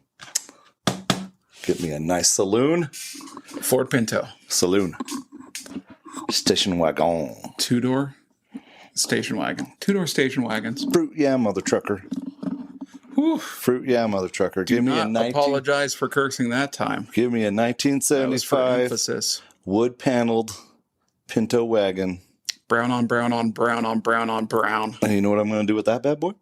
Get me a nice saloon. Ford Pinto, Saloon. Station wagon. two-door station wagon. Two-door station wagons. Fruit yeah, mother trucker. Whew. Fruit yeah, mother trucker. Do not apologize for cursing that time. Give me a That was for 1975 emphasis. wood paneled Pinto wagon. Brown on brown on brown on brown on brown. And you know what I'm going to do with that bad boy?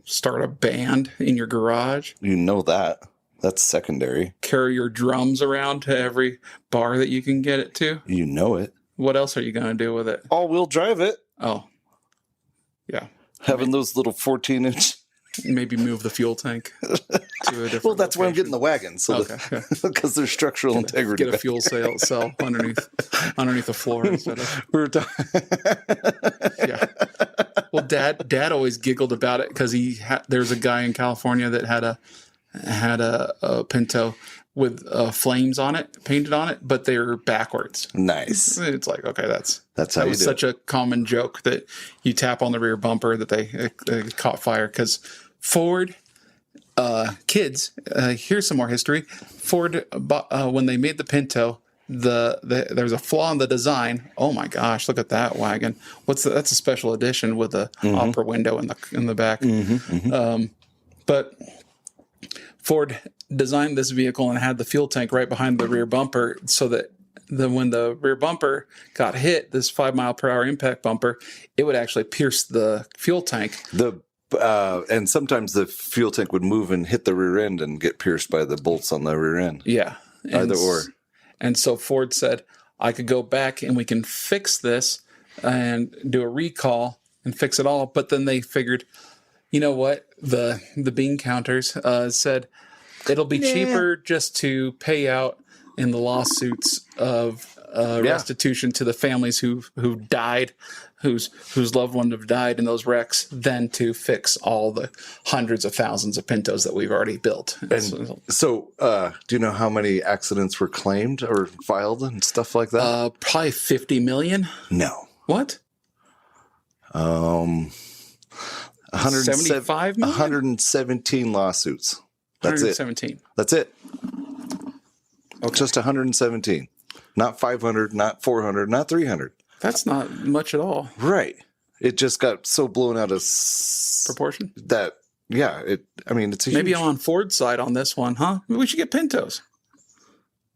Start a band in your garage. You know that. That's secondary. Carry your drums around to every bar that you can get it to. You know it. What else are you going to do with it? All-wheel drive it. Oh, yeah. Having those little 14-inch. Maybe move the fuel tank to a different. Well, that's why I'm getting location. the wagon. So Okay. because there's structural integrity. Get a fuel cell underneath the floor instead of. We were talking. Yeah. Well, Dad always giggled about it because there's a guy in California that had a Pinto with flames on it, painted on it, but they were backwards. Nice. It's like, okay, That's that how you was do such a common joke that you tap on the rear bumper that they caught fire, because Ford kids. Here's some more history. Ford when they made the Pinto, there was a flaw in the design. Oh my gosh, look at that wagon! That's a special edition with the opera window in the back. But Ford designed this vehicle and had the fuel tank right behind the rear bumper, so that when the rear bumper got hit, this 5 mile per hour impact bumper, it would actually pierce the fuel tank. And sometimes the fuel tank would move and hit the rear end and get pierced by the bolts on the rear end. Yeah. Either or. And so Ford said, I could go back and we can fix this and do a recall and fix it all. But then they figured, you know what? The bean counters said it'll be cheaper just to pay out in the lawsuits of restitution to the families who died, whose loved ones have died in those wrecks, than to fix all the hundreds of thousands of Pintos that we've already built. So, do you know how many accidents were claimed or filed and stuff like that? Probably 50 million. No. What? 75 million? 117 lawsuits. That's it. 117. That's it. Okay. Just 117. Not 500, not 400, not 300. That's not much at all. Right. It just got so blown out of Proportion? that, yeah, it's a Maybe huge... I'm on Ford's side on this one, huh? We should get Pintos.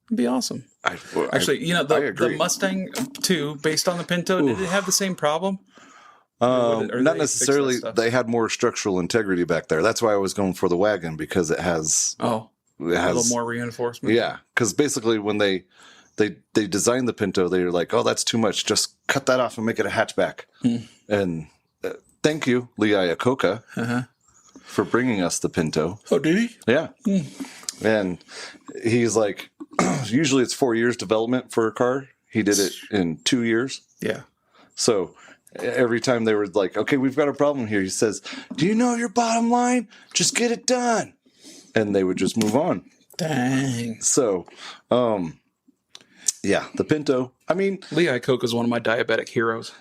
It'd be awesome. Actually, the Mustang 2, based on the Pinto, did it have the same problem? Not necessarily. They had more structural integrity back there. That's why I was going for the wagon, because it has a little more reinforcement. Yeah, because basically when they designed the Pinto, they were like, oh, that's too much. Just cut that off and make it a hatchback. And thank you, Lee Iacocca, for bringing us the Pinto. Oh, did he? Yeah. And he's like, usually it's 4 years development for a car. He did it in 2 years. Yeah. So every time they were like, okay, we've got a problem here, he says, do you know your bottom line? Just get it done. And they would just move on. Dang. So, yeah, the Pinto. I mean, Lee Iacocca is one of my diabetic heroes.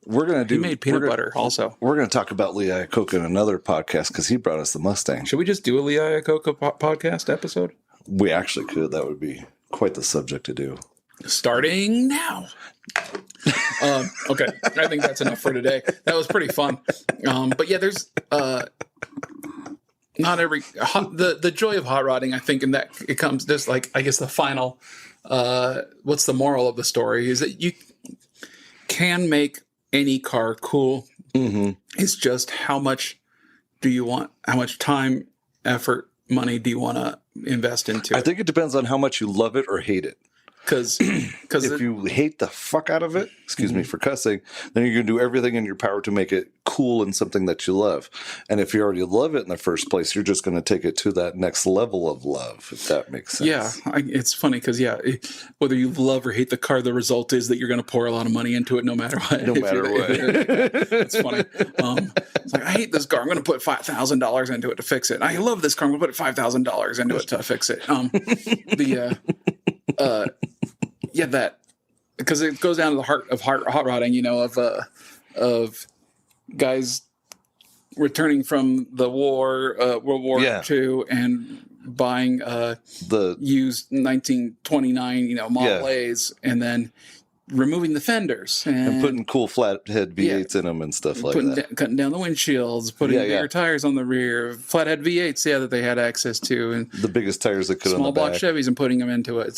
we're going to do. He made peanut butter also. We're going to talk about Lee Iacocca in another podcast because he brought us the Mustang. Should we just do a Lee Iacocca podcast episode? We actually could. That would be quite the subject to do. Starting now. Okay, I think that's enough for today. That was pretty fun. But yeah, there's not every the joy of hot rodding. I think in that it comes just like I guess the final. What's the moral of the story is that you can make any car cool. Mm-hmm. It's just how much do you want? How much time, effort, money do you want to invest into? I think it depends on how much you love it or hate it. Because if you hate the fuck out of it, excuse me for cussing, then you're going to do everything in your power to make it cool and something that you love. And if you already love it in the first place, you're just going to take it to that next level of love, if that makes sense. Yeah, it's funny because, whether you love or hate the car, the result is that you're going to pour a lot of money into it no matter what. No matter what. It's funny. It's like, I hate this car. I'm going to put $5,000 into it to fix it. I love this car. I'm going to put $5,000 into it to fix it. That because it goes down to the heart of hot rodding, of guys returning from the war, World War II, and buying the used 1929, Model A's, and then removing the fenders and putting cool flathead V8s in them and stuff like that. Cutting down the windshields, putting bigger tires on the rear, flathead V8s, that they had access to, and the biggest tires they could on the small block back. Chevys, and putting them into it,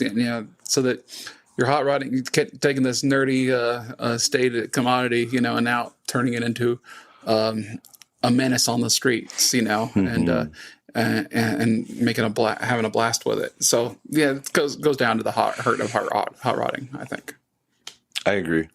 so that you're hot rodding, taking this nerdy stated commodity, and now turning it into a menace on the streets, and making having a blast with it. So it goes down to the hurt of hot rodding, I think. I agree.